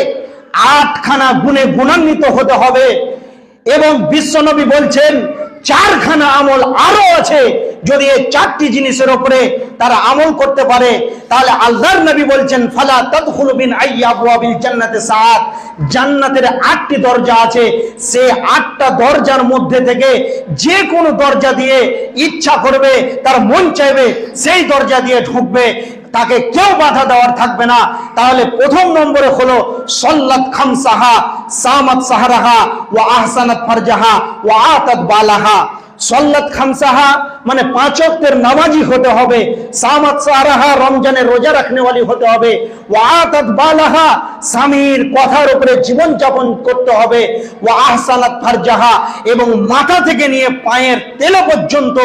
8খানা গুণে গুণান্বিত হতে হবে। এবং বিশ্বনবী বলছেন 4খানা আমল আরো আছে, যদি এই 4টি জিনিসের উপরে তারা আমল করতে পারে, তাহলে আল্লাহর নবী বলছেন ফালা তাদখুলু মিন আইয়াবওয়াবিল জান্নাতি সাআত, জান্নাতের 8টি দরজা আছে, সে 8টা দরজার মধ্যে থেকে যে কোনো দরজা দিয়ে ইচ্ছা করবে, তার মন চাইবে সেই দরজা দিয়ে ঢুকবে, তাকে কেউ বাধা দেওয়ার থাকবে না। তাহলে প্রথম নম্বরে হলো সল্লাত খামসাহা, সামাত সাহারাহা, ওয়া আহসানাত ফারজাহা, ওয়া আতাত বালাহা। সল্লাত খামসাহা মানে 5 ওয়াক্তের নামাজি হতে হবে, সামাত সাহারাহা রমজানের রোজা রাখনেওয়ালি হতে হবে, ওয়া আতাত বালাহা স্বামীর কথার উপরে জীবন যাপন করতে হবে, ওয়া আহসানাত ফারজাহা এবং মাথা থেকে নিয়ে পায়ের তেলে পর্যন্ত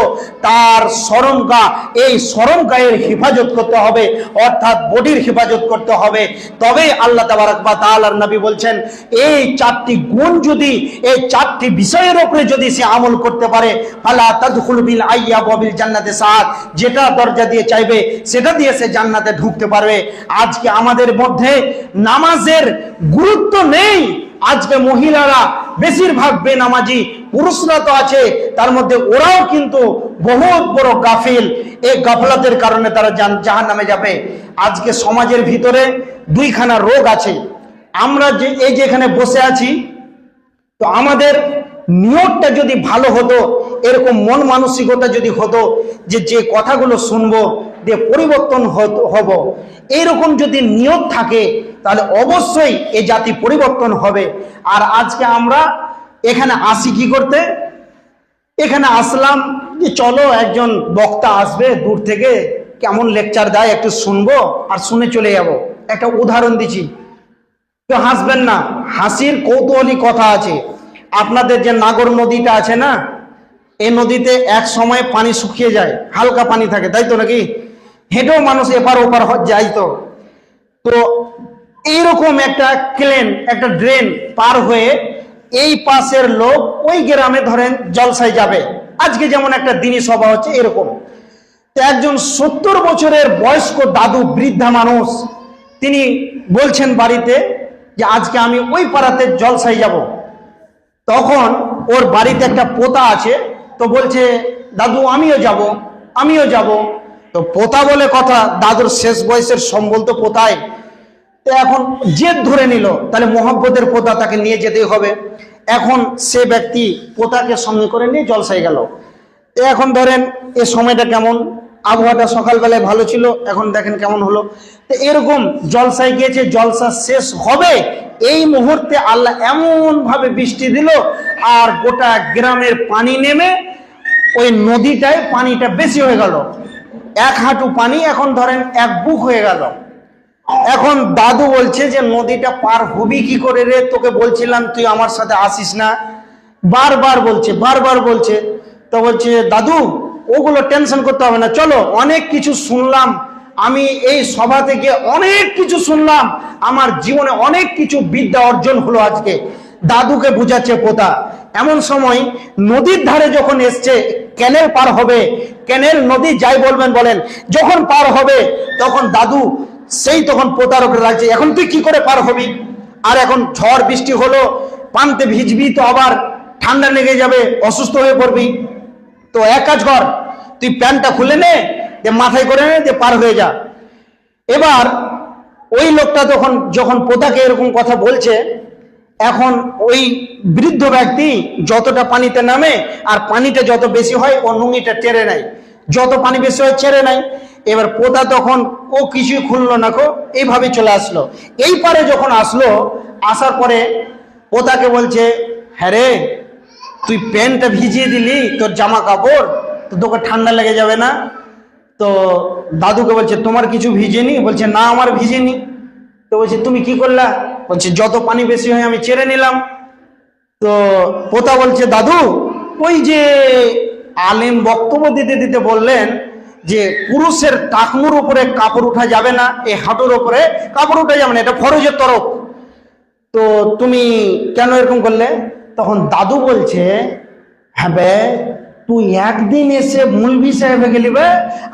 তার শরমগা, এই শরমগায়ের হেফাজত করতে হবে, অর্থাৎ বডির হেফাজত করতে হবে। তবেই আল্লাহ তাবারক ওয়া তাআলার নবী বলছেন এই 4টি গুণ যদি, এই 4টি বিষয়ের উপরে যদি সে আমল করতে পারে, ফালা তাদখুলু বিল আইয়াবওয়াবিল জান্নাতি সাআত, যেটা দরজা দিয়ে চাইবে সেটা দিয়ে সে জান্নাতে ঢুকতে পারবে। আজকে আমাদের মধ্যে নামাজের গুরুত্ব নেই। আজকে মহিলারা বেশিরভাগ বেনামাজি, পুরুষরা তো আছে, তার মধ্যে ওরাও কিন্তু বহুত বড় গাফিল। এই গাফলাতের কারণে তারা জাহান্নামে যাবে। আজকে সমাজের ভিতরে 2খানা রোগ আছে। আমরা যে এই যেখানে বসে আছি, তো আমাদের নিয়তটা যদি ভালো হতো, এরকম মন মানসিকতা যদি হতো যে যে কথাগুলো শুনবো যে পরিবর্তন হব, এইরকম যদি নিয়ত থাকে, তাহলে অবশ্যই এই জাতি পরিবর্তন হবে। আর আজকে আমরা এখানে আসি কি করতে? এখানে আসলাম যে চলো একজন বক্তা আসবে দূর থেকে, কেমন লেকচার দেয় একটু শুনবো আর শুনে চলে যাব। একটা উদাহরণ দিচ্ছি, তো হাসবেন না, হাসির কৌতূহলী কথা আছে। আপনাদের যে নাগর নদীটা আছে না, এই নদীতে এক সময় পানি শুকিয়ে যায়, হালকা পানি থাকে, তাই তো নাকি? হেঁটেও মানুষ এপার ওপার যায়। তো এইরকম একটা ক্লেন, একটা ড্রেন পার হয়ে এই পাশের লোক ওই গ্রামে ধরেন জলসায় যাবে। আজকে যেমন একটা দিনী সভা হচ্ছে এরকম, তো একজন 70 বছরের বয়স্ক দাদু, বৃদ্ধা মানুষ, তিনি বলছেন বাড়িতে যে আজকে আমি ওই পাড়াতে জলসায় যাব। তখন ওর বাড়িতে একটা পোতা আছে, তো বলছে দাদু আমিও যাব। তো পোতা বলে কথা, দাদুর শেষ বয়সের সম্বল তো পোতায়। তো এখন জেদ ধরে নিল, তাহলে মোহাব্বতের পোতা, তাকে নিয়ে যেতেই হবে। এখন সে ব্যক্তি পোতাকে সঙ্গে করে নিয়ে জলসায় গেল। তো এখন ধরেন এ সময়টা কেমন, আবহাওয়াটা সকালবেলায় ভালো ছিল, এখন দেখেন কেমন হলো। তো এরকম জলসায় গিয়েছে, জলসা শেষ হবে এই মুহূর্তে আল্লাহ এমন ভাবে বৃষ্টি দিল, আর গোটা গ্রামের পানি নেমে ওই নদীটায় পানিটা বেশি হয়ে গেল। 1 হাঁটু পানি এখন ধরেন 1 বুক হয়ে গেল। এখন দাদু বলছে যে নদীটা পার হবি কি করে রে, তোকে বলছিলাম তুই আমার সাথে আসিস না, বারবার বলছে। তো বলছে দাদু ওগুলো টেনশন করতে হবে না, চলো অনেক কিছু শুনলাম আমি এই সভা থেকে, অনেক কিছু শুনলাম, আমার জীবনে অনেক কিছু বিদ্যা অর্জন হলো আজকে। দাদুকে বুঝাচ্ছে পোতা। এমন সময় নদীর ধারে যখন এসছে, ক্যানেল পার হবে, ক্যানেল নদী যাই বলেন, যখন পার হবে তখন দাদু সেই তখন পোতার উপরে লাগছে, এখন তুই কি করে পার হবি, আর এখন ঝড় বৃষ্টি হলো, পানিতে ভিজবি, তো আবার ঠান্ডা লেগে যাবে, অসুস্থ হয়ে পড়বি। তো এক কাজ কর, তুই প্যান্টটা খুলে নে, যে মাথায় করে নে, যে পার হয়ে যা। এবার ওই লোকটা যখন পোতাকে এরকম কথা বলছে, এখন ওই বৃদ্ধ ব্যক্তি যতটা পানিতে নামে আর পানিটা যত বেশি হয় ও নুঙ্গিটা টেনে নেয়, যত পানি বেশি হয় ছেড়ে নেয়। এবার পোতা তখন ও কিছুই খুললো না, কো এইভাবে চলে আসলো। এই পারে যখন আসলো, আসার পরে পোতাকে বলছে, হ্যাঁ রে, তুই প্যান্টটা ভিজিয়ে দিলি, তোর জামা কাপড়, তো তোকে ঠান্ডা লেগে যাবে না? তো দাদুকে বলছে, তোমার কিছু ভিজেনি? বলছে, না আমার ভিজেনি। তো বলছে, তুমি কি করলা? বলছে, যত পানি বেশি হয় আমি ছেড়ে নিলাম। তো পোতা বলছে, দাদু ওই যে আলেম বক্তব্য দিতে দিতে বললেন যে পুরুষের টাকনুর উপরে কাপড় উঠা যাবে না, এই হাঁটুর উপরে কাপড় উঠা যাবে না, এটা ফরজের তরফ, তো তুমি কেন এরকম করলে? তখন দাদু বলছে, হ্যাঁ বে, তুই একদিন এসে মুলবি সাহেবে গেলি বে,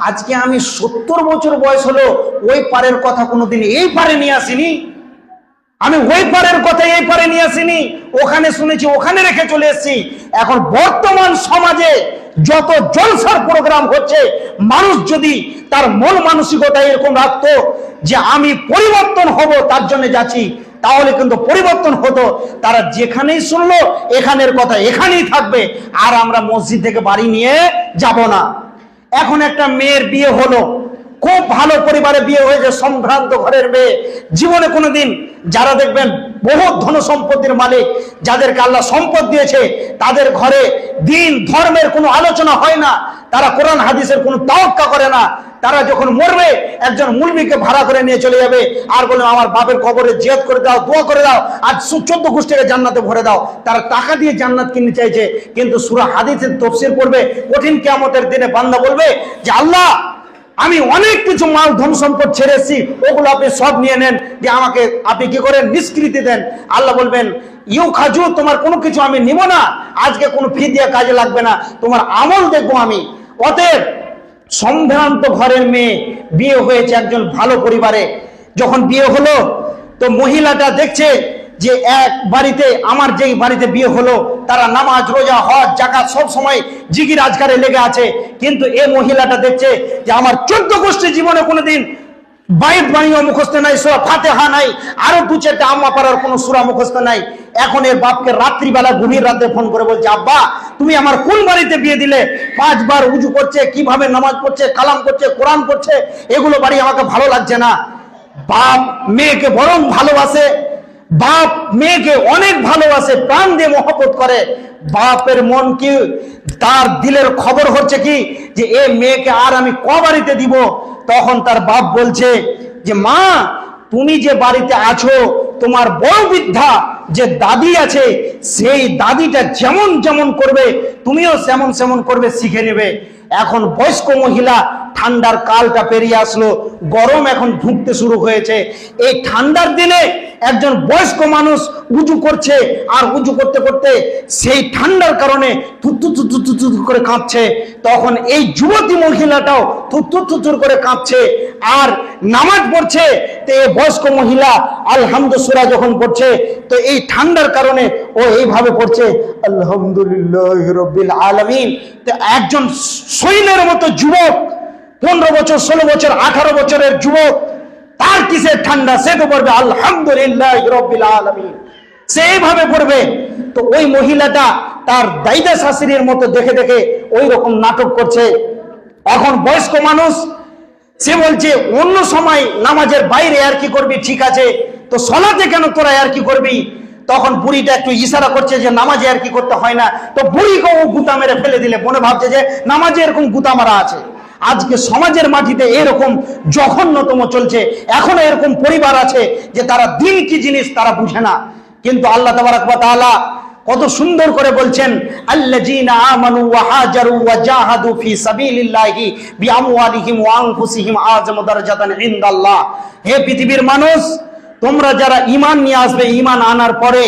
আজকে আমি 70 বছর বয়স হলো ওই পারের কথা কোনোদিন এই পারে নিয়ে আসিনি, আমি ওই পারের কথা এই পারে নিয়ে আসিনি, ওখানে শুনেছি ওখানে রেখে চলে এসেছি। এখন বর্তমান সমাজে যত জলসার প্রোগ্রাম হচ্ছে, মানুষ যদি তার মন মানসিকতা এরকম রাখতো যে আমি পরিবর্তন হব তার জন্য যাচ্ছি, তাহলে কিন্তু পরিবর্তন হতো। তারা যেখানেই শুনলো এখানের কথা এখানেই থাকবে, আর আমরা মসজিদ থেকে বাড়ি নিয়ে যাব না। এখন একটা মেয়ের বিয়ে হলো, খুব ভালো পরিবারে বিয়ে হয়েছে, সম্ভ্রান্ত ঘরের মেয়ে, জীবনে কোনোদিন, যারা দেখবেন বহু ধন সম্পত্তির মালিক, যাদেরকে আল্লাহ সম্পদ দিয়েছে, তাদের ঘরে দিন ধর্মের কোনো আলোচনা হয় না, তারা কোরআন হাদিসের কোনো তাওয়াক্কা করে না। তারা যখন মরবে একজন মুলবিকে ভাড়া করে নিয়ে চলে যাবে, আর বলে আমার বাপের কবরে জিয়াদ করে দাও, দোয়া করে দাও, আর 14 গোষ্ঠীকে জান্নাতে ভরে দাও। তারা টাকা দিয়ে জান্নাত কিনতে চাইছে, কিন্তু সূরা হাদিসের তাফসীর পড়বে, কঠিন কিয়ামতের দিনে বান্দা বলবে যে আল্লাহ, আমি অনেক কিছু মাল ধন সম্পদ ছেড়েছি, ওগুলো আপনি সব নিয়ে নেন, যে আমাকে আপনি কি করেন, নিষ্কৃতি দেন। আল্লাহ বলবেন, ইউ খাজু, তোমার কোনো কিছু আমি নিব না, আজকে কোনো ফি দিয়ে কাজে লাগবে না, তোমার আমল দেখবো আমি। অতএব সম্ভ্রান্ত ঘরের মেয়ে বিয়ে হয়েছে একজন ভালো পরিবারে, যখন বিয়ে হলো তো মহিলাটা দেখছে যে এক বাড়িতে, আমার যেই বাড়িতে বিয়ে হলো, তারা নামাজ রোজা হজ যাকাত সব সময় জিগির আজকারে লেগে আছে, কিন্তু এই মহিলাটা দেখছে যে আমার 14 গোষ্ঠী জীবনে কোনোদিন বাইত বাণীও মুখস্থ নাই, সূরা ফাতিহা নাই, আরো 2-4টা আম্মা পাড়ার কোনো সূরা মুখস্থ নাই। এখন এর বাপকে রাত্রিবেলা গভীর রাতে ফোন করে বলছে, আব্বা তুমি আমার কোন বাড়িতে বিয়ে দিলে? 5 বার উজু করছে, কিভাবে নামাজ পড়ছে, কালাম করছে, কোরআন করছে, এগুলো বাড়ি আমাকে ভালো লাগছে না। বাপ মেয়েকে বরং ভালোবাসে, বাপ মেয়েকে অনেক ভালোবাসে, প্রাণ দিয়ে মহব্বত করে। বাপের মন কি, তার দিলের খবর হচ্ছে কি যে এ মেয়েকে আর আমি ক বাড়িতে দিব? তখন তার বাপ বলছে যে মা, তুমি যে বাড়িতে আছো, তোমার বড় বৃদ্ধা যে দাদি আছে, সেই দাদিটা যেমন যেমন করবে তুমিও সেমন সেমন করবে, শিখে নেবে। এখন বয়স্ক মহিলা, ঠান্ডার কালটা পেরিয়ে আসলো, গরম এখন ঢুকতে শুরু হয়েছে। এই ঠান্ডার দিনে একজন বয়স্ক মানুষ উজু করছে, আর উজু করতে করতে সেই ঠান্ডার কারণে থুর করে কাঁপছে। তখন এই যুবতী মহিলাটাও থুর করে কাঁপছে আর নামাজ পড়ছে। তো এই বয়স্ক মহিলা আলহামদুলিল্লাহ সূরা যখন পড়ছে, তো এই ঠান্ডার কারণে ও এইভাবে পড়ছে, আলহামদুলিল্লাহ রাব্বিল আলামিন। তো একজন সৈন্যের মতো যুবক, 15 বছর, 16 বছর, 18 বছরের যুবক, তার কিসের ঠান্ডা? সে তো পড়বে আলহামদুলিল্লাহ রাব্বিল আলামিন, সে এইভাবে পড়বে। তো ওই মহিলাটা তার দাইদা শাশুড়ির মতো দেখে দেখে ওই রকম নাটক করছে। এখন বয়স্ক মানুষ, সে বলছে অন্য সময় নামাজের বাইরে আর কি করবি, ঠিক আছে, তো সলাতে কেন তোরা আর কি করবি? তখন বুড়িটা একটু ইশারা করছে যে নামাজে আর কি করতে হয় না। তো বুড়িকে ও গুতা মেরে ফেলে দিলে, মনে ভাবছে যে নামাজে এরকম গুতা মারা আছে। আজকে সমাজের মাটিতে এরকম জঘন্যতম চলছে। এখনো এরকম পরিবার আছে যে তারা দিন কি জিনিস তারা বুঝে না। কিন্তু আল্লাহ তাবারাক ওয়া তাআলা কত সুন্দর করে বলছেন, আল্লাযীনা আমানু ওয়া হাজারু ওয়া জাহাদু ফি সাবিলিল্লাহি বিআমওয়ালিহিম ওয়া আনফুসিহিম আযমু দারাজাতান ইনদাল্লাহ। হে পৃথিবীর মানুষ, তোমরা যারা ঈমান নিয়ে আসবে, ঈমান আনার পরে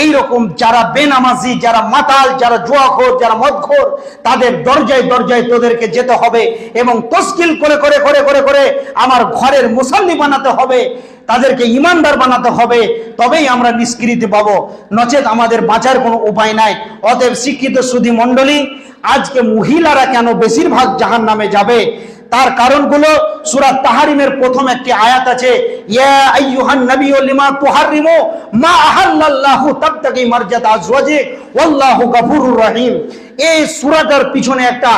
এই রকম যারা বেনামাজি, যারা মাতাল, যারা জুয়াখোর, যারা মদখোর, তাদের দরজায় দরজায় তোদেরকে যেতে হবে এবং তশকিল করে করে করে করে করে আমার ঘরের মুসাল্লি বানাতে হবে, তাদেরকে ইমানদার বানাতে হবে, তবেই আমরা নিষ্কৃতি পাবো, নচেত আমাদের বাঁচার কোনো উপায় নাই। অতএব শিক্ষিত সুধী মণ্ডলী, আজকে মহিলারা কেন বেশিরভাগ জাহান্নামে যাবে? তার কারণগুলো সূরা তাহরিমের প্রথম একটি আয়াত আছে, ইয়া আইয়ুহান নাবিয়্যু লিমা তুহাররিমু মা আহাল্লাল্লাহু তাবতাগি মারজাতা আজওয়াজিক ওয়াল্লাহু গফুরুর রহিম। এই সূরাটার পিছনে একটা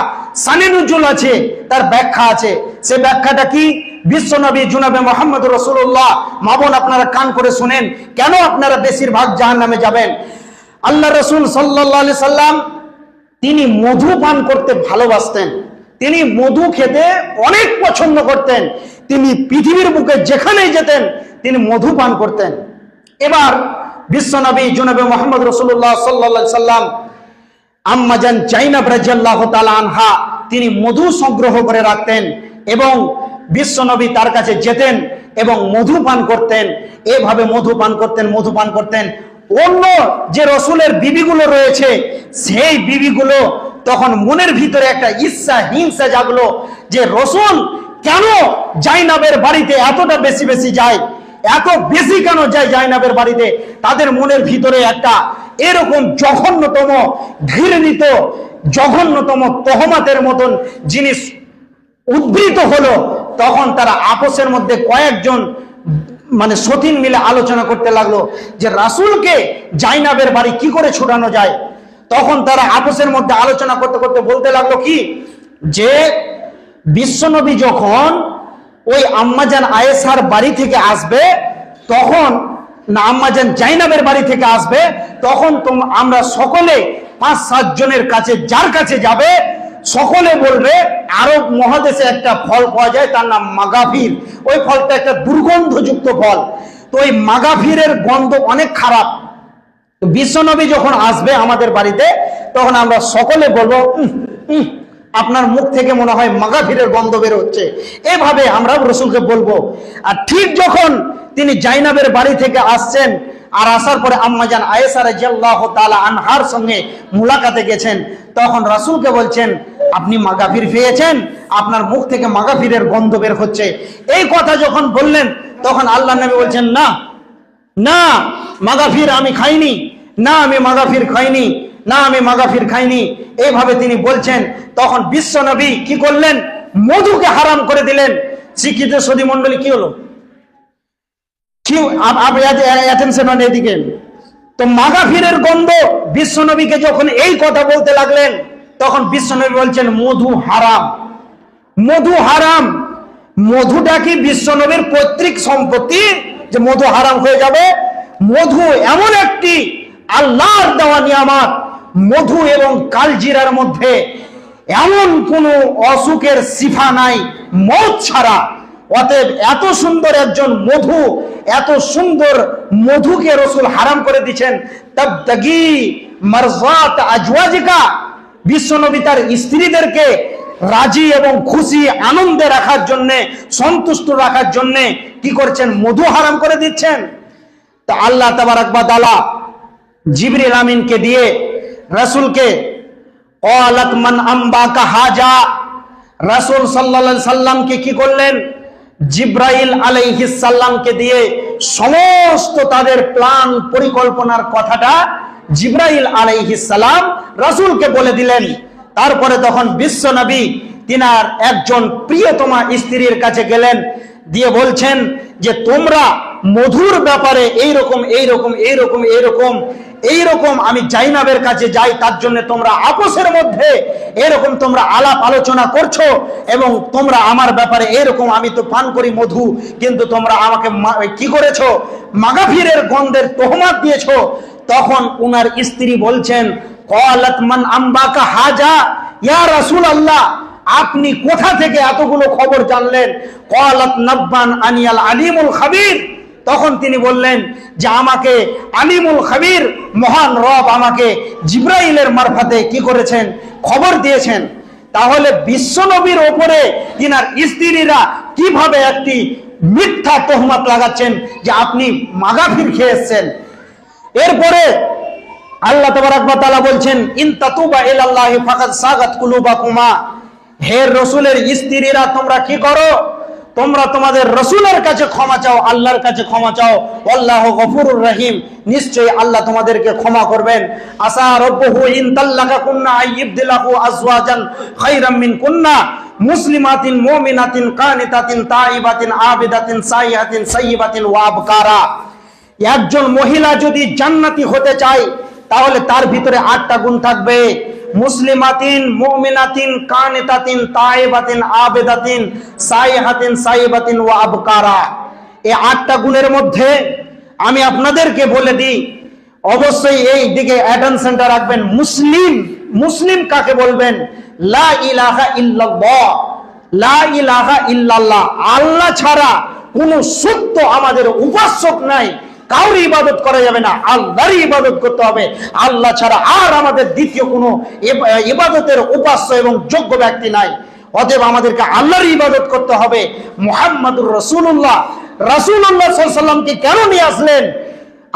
শানে নুজুল আছে, তার ব্যাখ্যা আছে। সে ব্যাখ্যাটা কি? বিশ্বনবী জনাবে মুহাম্মদ রাসূলুল্লাহ, মা বোন আপনারা কান করে শুনেন, কেন আপনারা বেশিরভাগ জাহান্নামে যাবেন। আল্লাহ রাসূল সাল্লাল্লাহু আলাইহি সাল্লাম তিনি মধু পান করতে ভালোবাসতেন, তিনি মধু খেতে অনেক পছন্দ করতেন। তিনি পৃথিবীর বুকে যেখানেই যেতেন তিনি মধু পান করতেন। এবার বিশ্বনবী জনাবে মুহাম্মদ রাসূলুল্লাহ সাল্লাল্লাহু আলাইহি সাল্লাম আম্মা জান জাইনাব রাদিয়াল্লাহু তাআলা আনহা তিনি মধু সংগ্রহ করে রাখতেন এবং বিশ্বনবী তার কাছে যেতেন এবং মধু পান করতেন। এভাবে মধু পান করতেন। অন্য যে রসুলের বিবিগুলো রয়েছে সেই বিবিগুলো তখন মনের ভিতরে একটা ঈর্ষা হিংসা জাগলো যে রসুল কেন জাইনাবের বাড়িতে এতটা বেশি বেশি যায়, এত বেশি কেন যায় জাইনাবের বাড়িতে। তাদের মনের ভিতরে একটা এরকম জঘন্যতম ঘৃণিত জঘন্যতম তহমাতের মতন জিনিস উদ্ভূত হলো। তখন তারা আপোষের মধ্যে কয়েকজন সতীন মিলে আলোচনা করতে লাগলো যে রাসূলকে জাইনাবের বাড়ি কি করে ছুটানো যায়। তখন তারা আপোষের মধ্যে আলোচনা করতে করতে বলতে লাগলো কি, যে বিশ্বনবী যখন ওই আম্মাজান আয়েশার বাড়ি থেকে আসবে, তখন না আম্মাজান জাইনাবের বাড়ি থেকে আসবে, তখন আমরা সকলে 5-7 জনের কাছে, যার কাছে যাবে সকলে বলবে আরব মহাদেশে একটা ফল পাওয়া যায়, তার নাম মাগাফির। ওই ফলটা একটা দুর্গন্ধযুক্ত ফল। তো ওই মাগাফিরের গন্ধ অনেক খারাপ। তো বিশ্বনবী যখন আসবে আমাদের বাড়িতে, তখন আমরা সকলে বলবো আপনার মুখ থেকে মনে হয় মাগাফিরের গন্ধ বের হচ্ছে। এভাবে আমরা রসুলকে বলবো। আর ঠিক যখন তিনি জাইনাবের বাড়ি থেকে আসছেন, আর আসার পরে আম্মাজান আয়েশা রাদিয়াল্লাহু তাআলা আনহার সঙ্গে মুলাকাতে গেছেন, তখন রাসূলকে বলছেন আপনি মাগাফির পেয়েছেন, আপনার মুখ থেকে মাগাফিরের গন্ধ বের হচ্ছে। এই কথা যখন বললেন, তখন আল্লাহ নবী বলছেন না না মাগাফির আমি খাইনি, না আমি মাগাফির খাইনি, না আমি মাগাফির খাইনি। এইভাবে তিনি বলছেন। তখন বিশ্ব নবী কি করলেন? মধুকে হারাম করে দিলেন। শিক্ষিত সদী মন্ডলী, কি হলো? এদিকে তো মাগাফিরের গন্ধ বিশ্বনবীকে যখন এই কথা বলতে লাগলেন, তখন বিশ্বনবী বলছেন মধু হারাম, মধু হারাম। মধুটা কি বিশ্বনবীর পৈতৃক সম্পত্তি যে মধু হারাম হয়ে যাবে? মধু এমন একটি আল্লাহর দেওয়া নিয়ামত। মধু এবং কালজিরার মধ্যে এমন কোনো অসুখের শিফা নাই মৌত ছাড়া। অতএব এত সুন্দর একজন মধু, এত সুন্দর মধুকে রসুল হারাম করে দিচ্ছেন। তাবতাগি মারজাত আজওয়াজিকা, বিশ্বনবী তার স্ত্রীদেরকে রাজি এবং খুশি আনন্দে রাখার জন্য, সন্তুষ্ট রাখার জন্য কি করছেন? মধু হারাম করে দিচ্ছেন। তা আল্লাহ তাবারাক ওয়া তাআলা জিবরিল আমিনকে দিয়ে রাসূলকে ক্বালাত মান আম্বাকা হাজা, রাসূল সাল্লাল্লাহু আলাইহি সাল্লামকে কি করলেন? জিব্রাইল আলাইহিস সালামকে দিয়ে সমস্ত তাদের প্ল্যান পরিকল্পনার কথাটা জিব্রাইল আলাইহিস সালাম রাসূলকে বলে দিলেন। তারপরে তখন বিশ্বনবী তিনার একজন প্রিয়তমা স্ত্রীর কাছে গেলেন, দিয়ে বলছেন যে তোমরা মধুর ব্যাপারে এইরকম এইরকম এইরকম এইরকম এইরকম আমি জাইনাবের কাছে যাই, তার জন্য তোমরা আপোষের মধ্যে এরকম তোমরা আলাপ আলোচনা করছো, এবং তোমরা আমার ব্যাপারে এরকম, আমি তো পান করি মধু, কিন্তু তোমরা আমাকে কি করেছো? মাগাফিরের গন্ধের তোহমাত দিয়েছো। তখন উনার স্ত্রী বলছেন ক্বালাত মান আম্বাকা হাজা, ইয়া রাসূলুল্লাহ আপনি কোথা থেকে এতগুলো খবর জানলেন? ক্বালাত নাব্বান আনিয়াল আলিমুল খাবীর, তখন তিনি বললেন যে আমাকে আলিমুল খাবীর মহান রব আমাকে জিব্রাইলের মারফতে কি করেছেন? খবর দিয়েছেন। তাহলে বিশ্বনবীর ওপরে তিনার স্ত্রীরা কিভাবে একটি মিথ্যা তোহমত লাগাচ্ছেন যে আপনি মাগাফির খেয়ে এসেছেন। এরপরে আল্লাহ তাবারাক ওয়া তাআলা বলছেন ইন তাতুবা ইলাল্লাহি ফাকাদ সাগাত কুলুবাকুমা, হে রাসূলের স্ত্রীরা তোমরা কি করো? তোমরা তোমাদের রাসূলের কাছে ক্ষমা চাও, আল্লাহর কাছে ক্ষমা চাও। আল্লাহু গফুরুর রহিম, নিশ্চয়ই আল্লাহ তোমাদেরকে ক্ষমা করবেন। আসা রাব্বুহু ইন তাল্লাকাকুন্না আইয়িবদিলাহু আজওয়াজান খায়রাম মিনকুন্না, মুসলিমাতিন মুমিনাতিন কানিতাতিন তাইবাতিন আবিদাতিন সাইহাতিন সাইয়্যিবাতিন ওয়া আবকারা। একজন মহিলা যদি জান্নাতি হতে চায় তাহলে তার ভিতরে 8টা গুণ থাকবে। মুসলিমাতিন মুমিনাতিন কানিতাতিন তাইবাতিন আবিদাতিন সাইহাতিন সাইয়্যিবাতিন ওয়া আবকারা। এই 8টা গুণের মধ্যে আমি আপনাদেরকে বলে দিই, অবশ্যই এই দিকে অ্যাটেনশনটা রাখবেন। মুসলিম কাকে বলবেন? লা ইলাহা ইল্লাল্লাহ, লা ইলাহা ইল্লাল্লাহ, আল্লাহ ছাড়া কোনো সত্য আমাদের উপাস্যক নাই, কাউর ইবাদত করা যাবে না, আল্লাহরই ইবাদত করতে হবে। আল্লাহ ছাড়া আর আমাদের দ্বিতীয় কোনো ইবাদতের উপাস্য এবং যোগ্য ব্যক্তি নাই। অতএব আমাদেরকে আল্লাহর ইবাদত করতে হবে। মুহাম্মাদুর রাসূলুল্লাহ সাল্লাল্লাহু আলাইহি সাল্লামকে কেন নিয়ে আসলেন?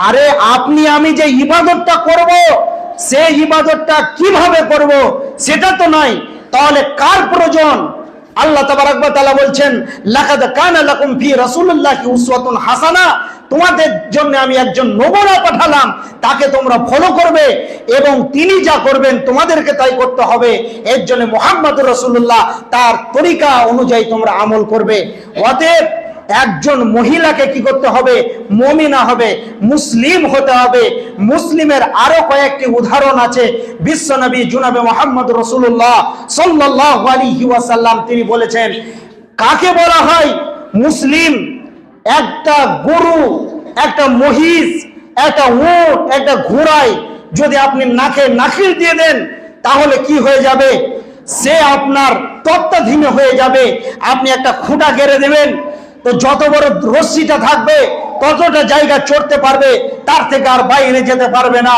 আরে আপনি আমি যে ইবাদতটা করব, সেই ইবাদতটা কিভাবে করব সেটা তো নাই, তাহলে কার প্রয়োজন? আল্লাহ তাবারাক ওয়া তাআলা বলছেন, লাকাদ কানা লাকুম ফি রাসূলিল্লাহি উসওয়াতুন হাসানা, তোমাদের জন্য আমি একজন নমুনা পাঠালাম, তাকে তোমরা ফলো করবে এবং তিনি যা করবেন তোমাদেরকে তাই করতে হবে। এর জন্য মুহাম্মদুর রাসূলুল্লাহ তার তরিকা অনুযায়ী তোমরা আমল করবে। অতএব একজন মহিলাকে কি করতে হবে? মুমিনা হবে, মুসলিম হতে হবে। মুসলিমের আরো কয়েকটি উদাহরণ আছে। বিশ্বনবী জনাবে মুহাম্মদ রাসূলুল্লাহ সাল্লাল্লাহু আলাইহি ওয়াসাল্লাম তিনি বলেছেন, কাকে বলা হয় মুসলিম? একটা গরু, একটা মহিষ, একটা উট, একটা ঘোড়ায় যদি আপনি নাকে নাখিল দিয়ে দেন তাহলে কি হয়ে যাবে? সে আপনার তত্ত্বাধীনে হয়ে যাবে। আপনি একটা খুঁটা গেড়ে দেবেন তো যত বড় রশ্মিটা থাকবে ততটা জায়গা চড়তে পারবে, তার থেকে আর বাইরে যেতে পারবে না।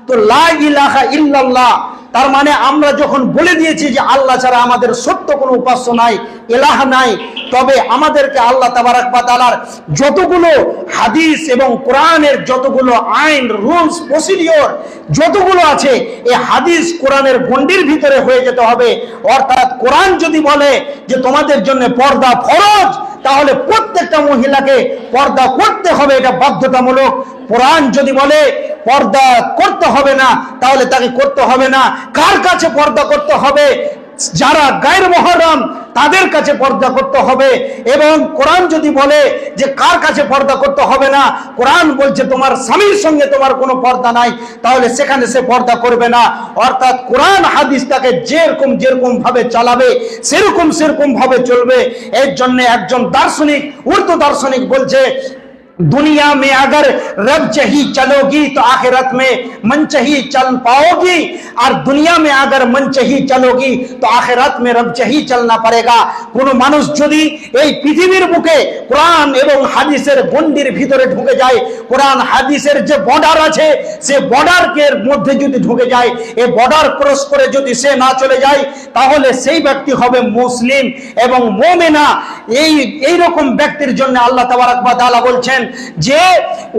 তো লা ইলাহা ইল্লাল্লাহ, তার মানে আমরা যখন বলে দিয়েছি যে আল্লাহ ছাড়া আমাদের সত্য কোনো উপাস্য নাই, ইলাহ নাই, তবে আমাদেরকে আল্লাহ তাবারাক ওয়া তাআলার যতগুলো হাদিস এবং কোরআনের যতগুলো আইন, রুলস, প্রসিডিওর যতগুলো আছে, এই হাদিস কোরআনের গণ্ডির ভিতরে হয়ে যেতে হবে। অর্থাৎ কোরআন যদি বলে যে তোমাদের জন্য পর্দা ফরজ, তাহলে প্রত্যেকটা মহিলাকে পর্দা করতে হবে, এটা বাধ্যতামূলক। কোরআন যদি বলে পর্দা করতে হবে না, তাহলে তাকে করতে হবে না। কার কাছে পর্দা করতে হবে? যারা গায়র মুহররম তাদের কাছে পর্দা করতে হবে। এবং কোরআন যদি বলে যে কার কাছে পর্দা করতে হবে না, কোরআন বলছে তোমার স্বামীর সঙ্গে তোমার কোনো পর্দা নাই, তাহলে সেখানে সে পর্দা করবে না। অর্থাৎ কোরআন হাদিসটাকে যেরকম ভাবে চালাবে সেরকম ভাবে চলবে। এর জন্য একজন দার্শনিক, উর্দু দার্শনিক বলছে, दुनिया में अगर रब चाही चलोगी तो आखिरत में मन चाही चल पाओगी, और दुनिया में अगर मन चाही चलोगी तो आखिरत में रब चाही चलना पड़ेगा। কোনো মানুষ যদি এই পৃথিবীর বুকে কোরআন এবং হাদিসের গণ্ডির ভিতরে ঢুকে যায়, কোরআন হাদিসের যে বর্ডার আছে সে বর্ডারের মধ্যে যদি ঢুকে যায়, এই বর্ডার ক্রস করে যদি সে না চলে যায়, তাহলে সেই ব্যক্তি হবে মুসলিম এবং মুমিনা। এই রকম ব্যক্তির জন্য আল্লাহ তাবারাক ওয়া তাআলা বলছেন যে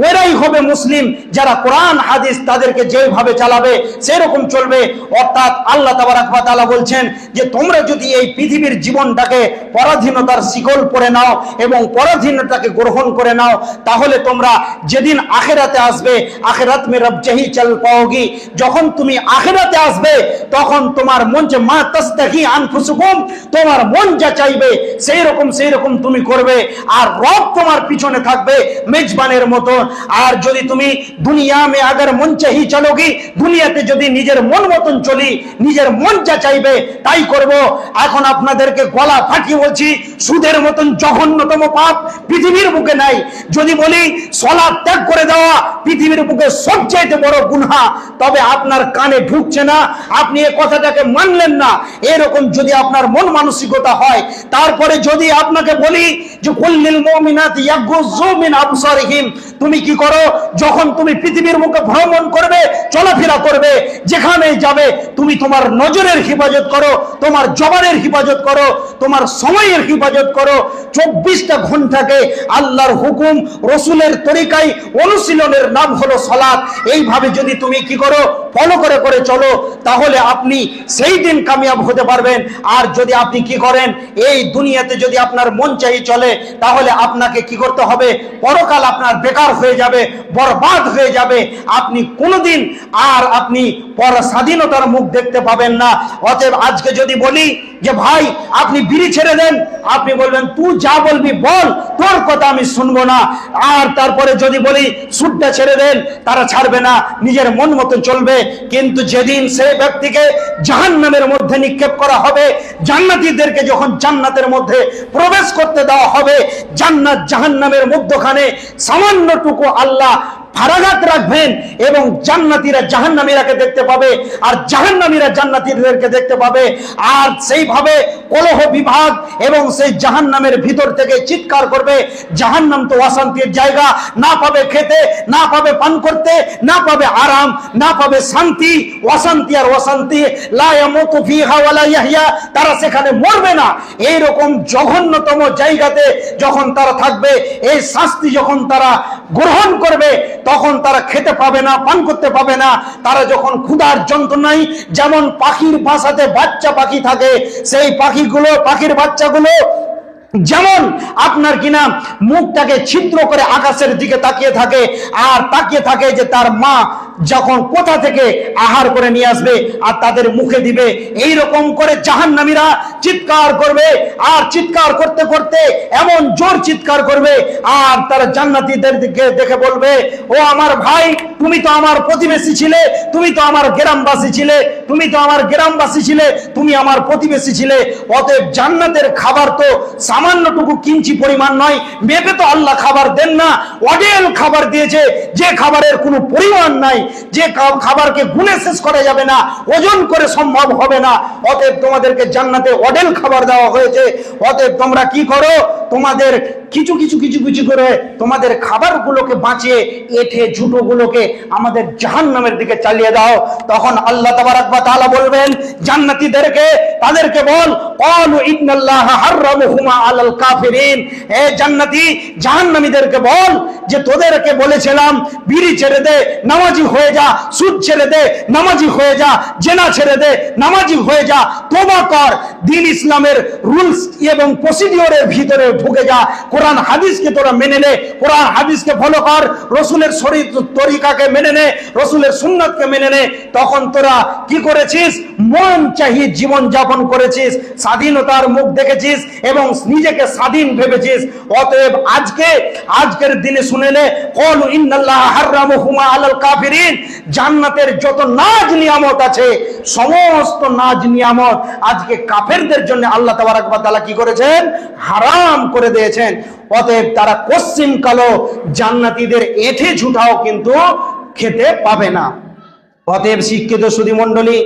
ওরাই হবে মুসলিম যারা কোরআন হাদিস তাদেরকে যেভাবে চালাবে সেরকম চলবে। অর্থাৎ আল্লাহ তাবারাক ওয়া তাআলা বলছেন যে তোমরা যদি এই পৃথিবীর জীবনটাকে পরাধীনতার শিকল পরে নাও এবং পরাধীনতাকে গ্রহণ করে নাও, তাহলে তোমরা যেদিন আখিরাতে আসবে, আখিরাত মে রব চাহি চল পাওগি, যখন তুমি আখিরাতে আসবে তখন তোমার মন যে মা তাস্তাহি আনফুসুকুম, তোমার মন যা চাইবে সেই রকম তুমি করবে, আর রব তোমার পিছনে থাকবে মেজবানের মতো। আর যদি তুমি দুনিয়া মে আগর মন চাহি চলোগি, দুনিয়াতে যদি নিজের মন মতন চলি, নিজের মন যা চাইবে তাই করব। এখন আপনাদেরকে গলা ফাটিয়ে বলছি, সুদের মতন জঘন্যতম পাপ পৃথিবীর বুকে নাই। যদি বলি সালাত ত্যাগ করে দেওয়া পৃথিবীর বুকে সবচেয়ে বড় গুনাহ, তবে আপনার কানে ঢুকছে না, আপনি এই কথাটাকে মানলেন না। এরকম যদি আপনার মন মানসিকতা হয়, তারপরে যদি আপনাকে বলি যে কুল্লিল মুমিনাতি ইয়াগুযু মিন আবসারিহিম, তুমি কি করো? যখন তুমি পৃথিবীর মুখে ভ্রমণ করবে, চলাফেরা করবে, যেখানে যাবে তুমি তোমার নজরের হিফাজত করো, তোমার জবানের হিফাজত করো, তোমার সময়ের হিফাজত করো। 24টা ঘন্টাকে আল্লাহর হুকুম, রসুলের তরিকায় অনুশীলনের নাম হলো সালাত। এইভাবে যদি তুমি কি করো, ফলো করে চলো, তাহলে আপনি সেই দিন কামিয়াব হতে পারবেন। আর যদি আপনি কি করেন, এই দুনিয়াতে যদি আপনার মন চাই চলে, তাহলে আপনাকে কি করতে হবে? পরকাল আপনার বেকার হয়ে যাবে, বরবাদ হয়ে যাবে। আপনি কোনোদিন আর আপনি পর স্বাধীনতার মুখ দেখতে পাবেন না। অতএব আজকে যদি বলি যে ভাই আপনি বিড়ি ছেড়ে দেন, আপনি বলবেন তুই যা বলবি বল, তোর কথা আমি শুনবো না। আর তারপরে যদি বলি সুদটা ছেড়ে দেন, তারা ছাড়বে না, নিজের মন মতো চলবে। কিন্তু যেদিন সেই ব্যক্তিকে জাহান্নামের মধ্যে নিক্ষেপ করা হবে, জান্নাতীদেরকে যখন জান্নাতের মধ্যে প্রবেশ করতে দেওয়া হবে, জান্নাত জাহান্নামের মধ্যখানে সামান্যটুকু আল্লাহ ফারাগাত রাখবেন এবং জান্নাতীরা জাহান্নামীরাকে দেখতে পাবে আর জাহান্নামীরা জান্নাতীদেরকে দেখতে পাবে। আর সেইভাবে কলহ বিভাগ এবং সেই জাহান্নামের ভিতর থেকে চিৎকার করবে, জাহান্নাম তো অশান্তির জায়গা, না পাবে খেতে, না পাবে পান করতে, না পাবে আরাম, না পাবে শান্তি, অশান্তি আর অশান্তি। লা ইয়ামুতু ফিহা ওয়ালা ইয়াহইয়া, তারা সেখানে মরবে না। এইরকম জঘন্যতম জায়গাতে যখন তারা থাকবে, এই শাস্তি যখন তারা গ্রহণ করবে, তখন তারা খেতে পাবে না, পান করতে পাবে না। তারা যখন ক্ষুধার যন্ত্রণায়, যেমন পাখির বাসাতে বাচ্চা পাখি থাকে, সেই পাখিগুলো, পাখির বাচ্চাগুলো যেমন আপনার কিনা মুখটাকে ছিদ্র করে আকাশের দিকে তাকিয়ে থাকে আর তাকিয়ে থাকে যে তার মা যখন কোথা থেকে আহার করে নিয়ে আসবে আর তাদের মুখে দিবে। এই রকম করে জাহান্নামীরা চিৎকার করবে আর চিৎকার করতে করতে এমন জোর চিৎকার করবে আর তারা জান্নাতীদের দিকে দেখে বলবে, ও আমার ভাই, তুমি তো আমার প্রতিবেশী ছিলে, তুমি তো আমার গ্রামবাসী ছিলে, তুমি তো আমার গ্রামবাসী ছিলে, তুমি আমার প্রতিবেশী ছিলে। অতএব জান্নাতের খাবার তো সামান্যটুকু কিঞ্চি পরিমাণ নয়, মেপে তো আল্লাহ খাবার দেন না, অডেল খাবার দিয়েছে, যে খাবারের কোনো পরিমাণ নাই, যে খাবারকে গুণে শেষ করা যাবে না, ওজন করে সম্ভব হবে না। অতএব তোমাদেরকে জান্নাতে অডেল খাবার দেওয়া হয়েছে। অতএব তোমরা কি করো, তোমাদের কিছু কিছু কিছু কিছু করে তোমাদের খাবারগুলোকে বাঁচিয়ে এঠে ঝুটোগুলোকে আমাদের জাহান্নামের দিকে চালিয়ে দাও। তখন আল্লাহ তাবারাক ওয়া তাআলা বলবেন জান্নাতীদেরকে, তাদেরকে বল, ক্বালু ইন্নাল্লাহা হাররামাহুমা আলাল কাফিরিন, হে জান্নাতী জাহান্নামীদেরকে বল যে তোদেরকে বলেছিলাম বিড়ি ছেড়ে দে, নামাজি হয়ে যা, সুদ ছেড়ে দে, নামাজি হয়ে যা, জেনা ছেড়ে দে, নামাজি হয়ে যা, তওবা কর, দ্বীন ইসলামের রুলস এবং প্রসিডিওরের ভিতরে ঢুকে যা, কোরআন হাদিসকে তোরা মেনে নে, কোরআন হাদিসকে ফলো কর, রসুলের শরীয়ত তরিকাকে মেনে নে, রসুলের সুন্নাতকে মেনে নে। তখন তোরা কি করেছিস? মন চাহি জীবন যাপন করেছিস, স্বাধীনতার মুখ দেখেছিস এবং নিজেকে স্বাধীন ভেবেছিস। অতএব আজকের দিনে শুনে নে, ক্বালু ইন্নাল্লাহা হাররামাহুমা আলাল কাফিরিন, জান্নাতের যত নাজ নিয়ামত আছে, সমস্ত নাজ নিয়ামত আজকে কাফেরদের জন্য আল্লাহ তাবারাক ওয়া তাআলা কি করেছেন? হারাম করে দিয়েছেন। অতএব তারা পশ্চিম কালো জান্নাতীদের এঠে ঝুটাও কিন্তু খেতে পাবে না। অতএব শিক্ষিত সুধী মণ্ডলী,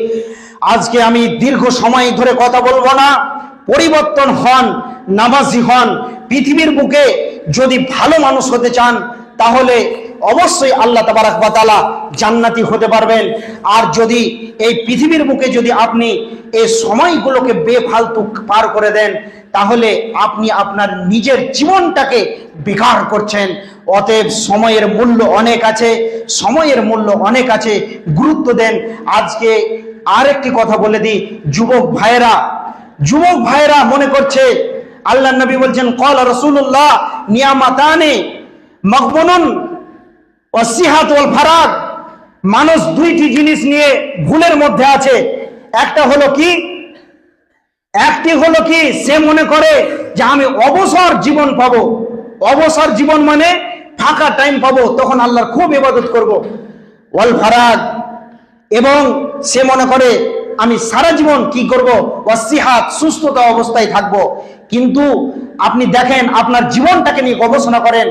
আজকে আমি দীর্ঘ সময় ধরে কথা বলবো না। পরিবর্তন হন, নামাজি হন। পৃথিবীর বুকে যদি ভালো মানুষ হতে চান তাহলে অবশ্যই আল্লাহ তাবারাক ওয়া তাআলা জান্নাতি হতে পারবেন। আর যদি এই পৃথিবীর বুকে যদি আপনি এই সময়গুলোকে বেফালতু পার করে দেন, তাহলে আপনি আপনার নিজের জীবনটাকে বেকার করছেন। অতএব সময়ের মূল্য অনেক আছে, সময়ের মূল্য অনেক আছে, গুরুত্ব দেন। আজকে আরেকটি কথা বলে দিই, যুবক ভাইয়েরা মনে করছে, আল্লাহ নবী বলছেন, ক্বালা রাসূলুল্লাহ নিয়ামাতানে মাগবুনুন ওয়াস সিহাত ওয়াল ফারাগ, মানুষ দুইটি জিনিস নিয়ে ভুলের মধ্যে আছে। একটি হলো কি সে মনে করে যে আমি অবসর জীবন পাবো, অবসর জীবন মানে ফাঁকা টাইম পাবো, তখন আল্লাহর খুব ইবাদত করব। ওয়াল ফারাগ, এবং সে মনে করে আমি সারা জীবন কি করব? ওয়াসিহাত, সুস্থতা অবস্থায় থাকবো। কিন্তু আপনি দেখেন, আপনার জীবনটাকে নিয়ে গবেষণা করেন,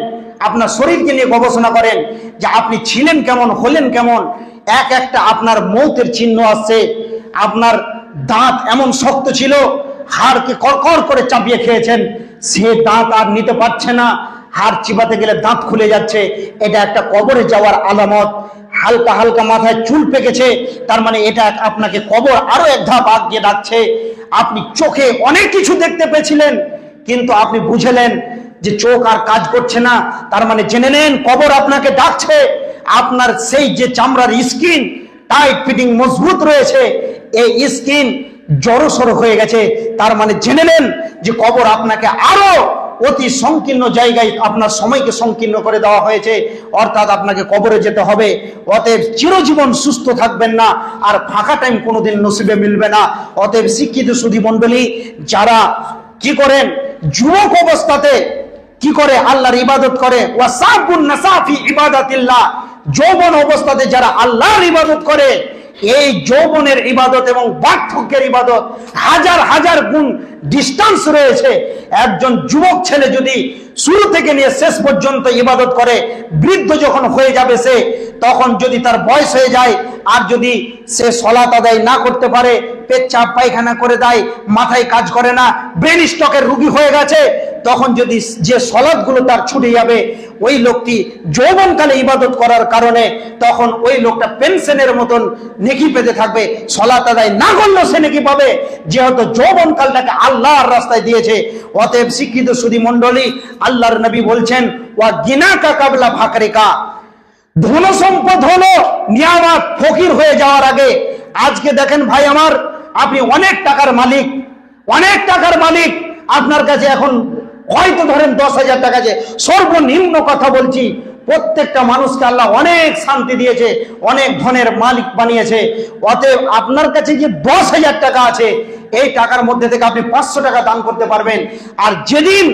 আপনার শরীরকে নিয়ে গবেষণা করেন যে আপনি ছিলেন কেমন, হলেন কেমন। একটা আপনার মৌতের চিহ্ন আসছে। আপনার দাঁত এমন শক্ত ছিল, হাড়কে কড়কড় করে চাপিয়ে খেয়েছেন, সে দাঁত আর নিতে পারছে না, হাড় চিবাতে গেলে দাঁত খুলে যাচ্ছে, এটা একটা কবরে যাওয়ার আলামত। হালকা হালকা মাথায় চুল পেকেছে, তার মানে এটা আপনাকে কবর আরো এক ধাপ আগিয়ে ডাকছে। আপনি চোখে অনেক কিছু দেখতে পেয়েছিলেন, কিন্তু আপনি বুঝলেন যে চোখ আর কাজ করছে না, তার মানে জেনে নেন কবর আপনাকে ডাকছে। আপনার সেই যে চামড়ার স্কিন টাইট ফিটিং মজবুত রয়েছে, এই স্কিন জড়সড় হয়ে গেছে, তার মানে জেনে নেন যে কবর আপনাকে আরো অতি সংকীর্ণ জায়গায় আপনার সময়কে সংকীর্ণ করে দেওয়া হয়েছে, অর্থাৎ আপনাকে কবরে যেতে হবে। অতএব চিরজীবন সুস্থ থাকবেন না, আর ফাঁকা টাইম কোনোদিন নসিবে মিলবে না। অতএব শিক্ষিত সুধী মণ্ডলী, যারা কি করেন যুবক অবস্থাতে কি করে আল্লাহর ইবাদত করে, ওয়াসাবুন নাসাফি ইবাদাতিল্লাহ, যৌবন অবস্থাতে যারা আল্লাহর ইবাদত করে, এই যৌবনের ইবাদত এবং বার্ধক্যের ইবাদত হাজার হাজার গুণ ডিস্টেন্স রয়েছে। একজন যুবক ছেলে যদি শুরু থেকে নিয়ে শেষ পর্যন্ত ইবাদত করে, বৃদ্ধ যখন হয়ে যাবে সে, তখন যদি তার বয়স হয়ে যায় আর যদি সে সলাত আদায় না করতে পারে, পেচ্ছাপ পায়খানা করে দেয়, মাথায় কাজ করে না, ব্রেন স্ট্রোকের রোগী হয়ে গেছে, তখন যদি যে সলাৎগুলো তার ছুটে যাবে, ওই লোকটি যৌবনকালে ইবাদত করার কারণে তখন ওই লোকটা পেনশনের মতন নেকি পেতে থাকবে। সলাত আদায় না করলেও সে নেকি পাবে, যেহেতু যৌবনকালটাকে আল্লাহর রাস্তায় দিয়েছে। অতএব শিক্ষিত সুধী মণ্ডলী, আল্লাহর নবী বলছেন, ওয়া গিনাকা কাবলা ফাকরিকা, ধন সম্পদ হলো নিয়ামত ফকির হয়ে যাওয়ার আগে। আজকে দেখেন ভাই আমার, আপনি অনেক টাকার মালিক, অনেক টাকার মালিক, আপনার কাছে এখন হয়তো ধরেন 10,000 টাকা, যে সর্বনিম্ন কথা বলছি, প্রত্যেকটা মানুষকে আল্লাহ অনেক শান্তি দিয়েছে, অনেক ধনের মালিক বানিয়েছে। অতএব আপনার কাছে যে 10,000 টাকা আছে, এই টাকার মধ্যে থেকে আপনি 500 টাকা দান করতে পারবেন। আর যেদিন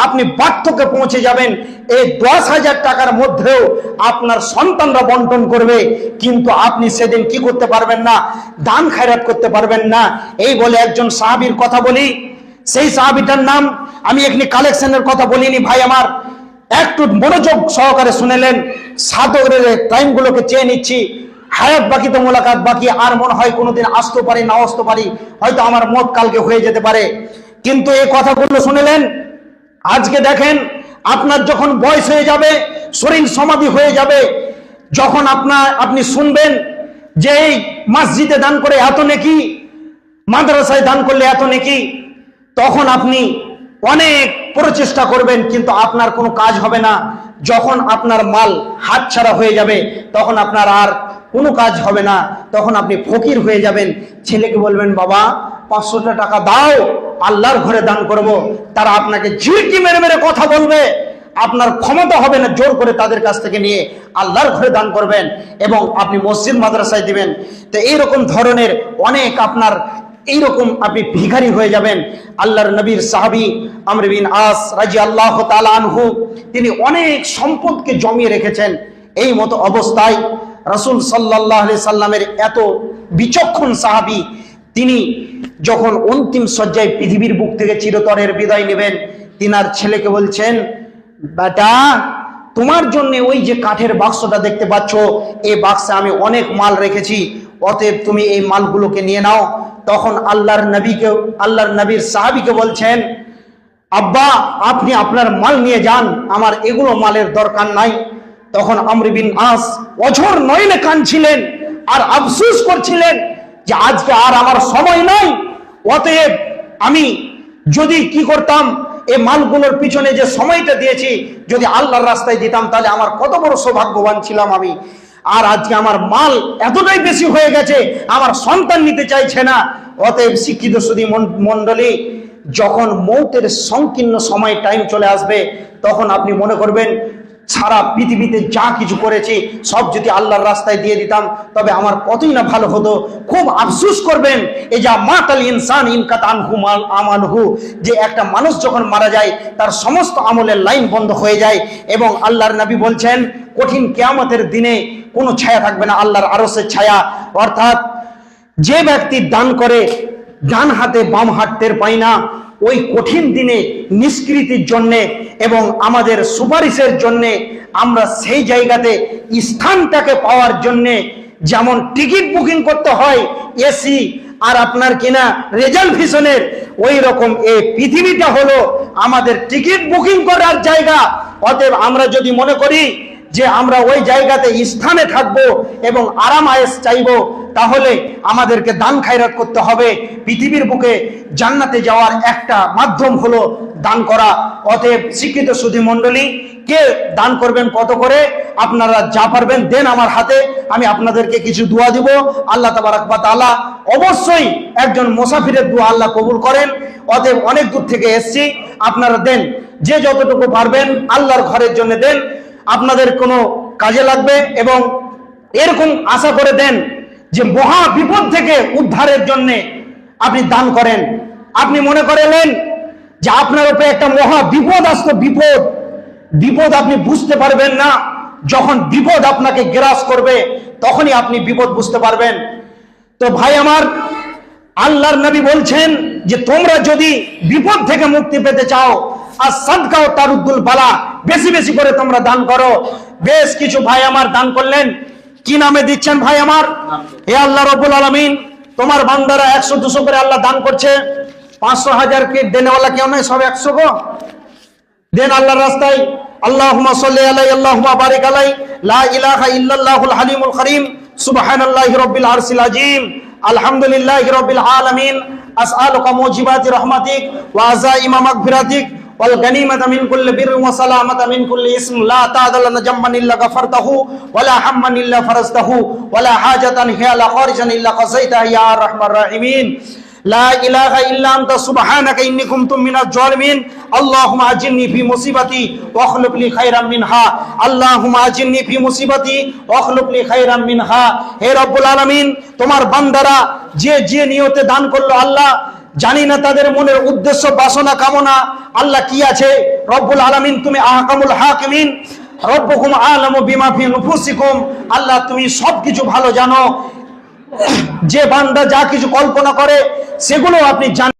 আপনি বার্ধক্যে পৌঁছে যাবেন, এই 10,000 টাকার মধ্যেও আপনার সন্তানরা বন্টন করবে, কিন্তু আপনি সেদিন কি করতে পারবেন না, দান খায়রাত করতে পারবেন না। এই বলে একজন সাহাবীর কথা বলি, সেই সাহাবীটার নাম, আমি এখানে কালেকশনের কথা বলিনি ভাই আমার, একটু মনোযোগ সহকারে শুনেলেন, সাদরের টাইমগুলোকে চেয়ে নিচ্ছি। হায়াত বাকি তো মোলাকাত বাকি, আর মনে হয় কোনোদিন আসতে পারি না আসতে পারি, হয়তো আমার মত কালকে হয়ে যেতে পারে, কিন্তু এই কথাগুলো শুনেলেন। আজকে দেখেন, আপনার যখন বয়স হয়ে যাবে, শরীর সমাধি হয়ে যাবে, যখন আপনি শুনবেন যে এই মসজিদে দান করে এত নেকি, মাদ্রাসায় দান করলে এত নেকি, তখন আপনি অনেক প্রচেষ্টা করবেন, কিন্তু আপনার কোনো কাজ হবে না। যখন আপনার মাল হাতছাড়া হয়ে যাবে, তখন আপনার আর কোনো কাজ হবে না, তখন আপনি ফকির হয়ে যাবেন। ছেলেকে বলবেন, বাবা 500 টাকা দাও, আল্লাহর ঘরে দান করব। তারা আপনাকে ঝিড়কি মেরে মেরে কথা বলবে, আপনার ক্ষমতা হবে না জোর করে তাদের কাছ থেকে নিয়ে আল্লাহর ঘরে দান করবেন, এবং আপনি মসজিদ মাদ্রাসায় দিবেন। তো এইরকম ধরনের অনেক আপনার এইরকম আপনি ভিখারি হয়ে যাবেন। আল্লাহর নবীর সাহাবী আমর বিন আস রাদিয়াল্লাহু তাআলা আনহু, তিনি অনেক সম্পদকে জমিয়ে রেখেছেন। এই মতো অবস্থায় রাসূল সাল্লাল্লাহু আলাইহি সাল্লামের এত বিচক্ষণ সাহাবী, তিনি যখন অন্তিম শয্যায় পৃথিবীর বুক থেকে চিরতরের বিদায় নেবেন, তিনার ছেলেকে বলছেন, বেটা তোমার জন্য ওই যে কাঠের বাক্সটা দেখতে পাচ্ছ, এই বাক্সে আমি অনেক মাল রেখেছি, অতএব তুমি এই মালগুলোকে নিয়ে নাও। তখন আল্লাহর নবীর সাহাবীকে বলছেন, আব্বা আপনি আপনার মাল নিয়ে যান, আমার এগুলো মালের দরকার নাই। তখন আমর বিন আস অঝোর নয়নে কাঁদছিলেন আর আফসোস করছিলেন যে আজকে আর আমার সময় নাই, অতএব আমি যদি কি করতাম, এই মালগুলোর পিছনে যে সময়টা দিয়েছি যদি আল্লাহর রাস্তায় দিতাম, তাহলে আমার কত বড় সৌভাগ্যবান ছিলাম আমি। আর আজকে আমার মাল এতটাই বেশি হয়ে গেছে, আমার সন্তান নিতে চাইছে না। অতএব শিক্ষিত সুধী মণ্ডলী, যখন মৌতের সংকীর্ণ সময় টাইম চলে আসবে, তখন আপনি মনে করবেন সারা পৃথিবীতে যা কিছু করেছি সব যদি আল্লাহর রাস্তায় দিয়ে দিতাম, তবে আমার কতই না ভালো হতো। খুব আফসোস করবেন, এই যা মাতাল ইনসান ইনকাত আনহু মাল আমালহু, যে একটা মানুষ যখন মারা যায় তার সমস্ত আমলের লাইন বন্ধ হয়ে যায়। এবং আল্লাহর নবী বলছেন, কঠিন কিয়ামতের দিনে কোনো ছায়া থাকবে না, আল্লাহর আরশের ছায়া। অর্থাৎ যে ব্যক্তি দান করে ডান হাতে বাম হাত টের পায় না, ওই কঠিন দিনে নিষ্কৃতির জন্যে এবং আমাদের সুপারিশের জন্যে আমরা সেই জায়গাতে স্থানটাকে পাওয়ার জন্যে যেমন টিকিট বুকিং করতে হয় এসি আর আপনার কিনা রিজার্ভেশনের, ওই রকম এই পৃথিবীটা হলো আমাদের টিকিট বুকিং করার জায়গা। অতএব আমরা যদি মনে করি যে আমরা ওই জায়গাতে স্থানে থাকবো এবং আরাম আয়েশ চাইবো, তাহলে আমাদেরকে দান খায়রাত করতে হবে। পৃথিবীর বুকে জান্নাতে যাওয়ার একটা মাধ্যম হলো দান করা। অতএব শিক্ষিত সুধী মণ্ডলী, কে দান করবেন কত করে? আপনারা যা পারবেন দেন আমার হাতে, আমি আপনাদেরকে কিছু দোয়া দিব। আল্লাহ তাবারাক ওয়া তাআলা অবশ্যই একজন মুসাফিরের দোয়া আল্লাহ কবুল করেন। অতএব অনেক দূর থেকে এসেছি, আপনারা দেন, যে যতটুকু পারবেন আল্লাহর ঘরের জন্য দেন, আপনাদের কোনো কাজে লাগবে। এবং এরকম আশা করে দেন যে মহা বিপদ থেকে উদ্ধারের জন্য আপনি দান করেন। আপনি মনে করেলেন যে আপনার উপরে একটা মহা বিপদ আসতো, বিপদ আপনি বুঝতে পারবেন না। যখন বিপদ আপনাকে গ্রাস করবে তখনই আপনি বিপদ বুঝতে পারবেন। তো ভাই আমার, আল্লাহর নবী বলছেন যে তোমরা যদি বিপদ থেকে মুক্তি পেতে চাও, আর সাদকা ও তারুদ্দুল বালা, বেশি বেশি করে তোমরা দান করো। বেশ কিছু ভাই আমার দান করলেন। কি নামে দিচ্ছেন ভাই আমার? হে আল্লাহ রাব্বুল আলামিন, তোমার বান্দারা 100-200 করে আল্লাহ দান করছে। 500-1000 কে দেনেওয়ালা কেউ নয়, সব 100 গো দেন আল্লাহর রাস্তায়। আল্লাহুম্মা সাল্লি আলাইহি আল্লাহুম্মা বারিক আলাইহি, লা ইলাহা ইল্লাল্লাহুল হালিমুল কারীম, সুবহানাল্লাহি রাব্বিল আরশিল আযীম, আলহামদুলিল্লাহি রাব্বিল আলামিন, আসআলুকা মুজিবাতি রাহমাতিক ওয়া আযাইমা মাগফিরাতিক ওয়াল গানিমাতা মিন কুল্লি বিররিন ওয়া সালামাতা মিন কুল্লি ইসম, লা তা'দাল্লানা জাম্মান ইল্লা গাফারতাহু ওয়া লা হাম্মান ইল্লা ফারাজতাহু ওয়া লা হাজাতান হিয়া লা খারিজান ইল্লা কাযাইতাহা ইয়া আরহামার রাহিমিন। লা ইলাহা ইল্লা আনতা সুবহানাকা ইন্নী কুনতু মিনাজ জালিমিন। আল্লাহুম্মা আজিরনি ফি মুসিবাতি ওয়া খলুক লি খায়রাম মিনহা। আল্লাহুম্মা আজিরনি ফি মুসিবাতি ওয়া খলুক লি খায়রাম মিনহা। হে রব্বুল আলামিন, তোমার বান্দারা যে নিয়তে দান করলো আল্লাহ, জানি না তাদের মনের উদ্দেশ্য বাসনা কামনা আল্লাহ কি আছে। রব্বুল আলামিন, তুমি আহকামুল হাকিমিন, রব্বুকুম আলামু বিমা ফি নুফুসিকুম। আল্লাহ, তুমি সবকিছু ভালো জানো। যে বান্দা যা কিছু কল্পনা করে সেগুলো আপনি জানেন।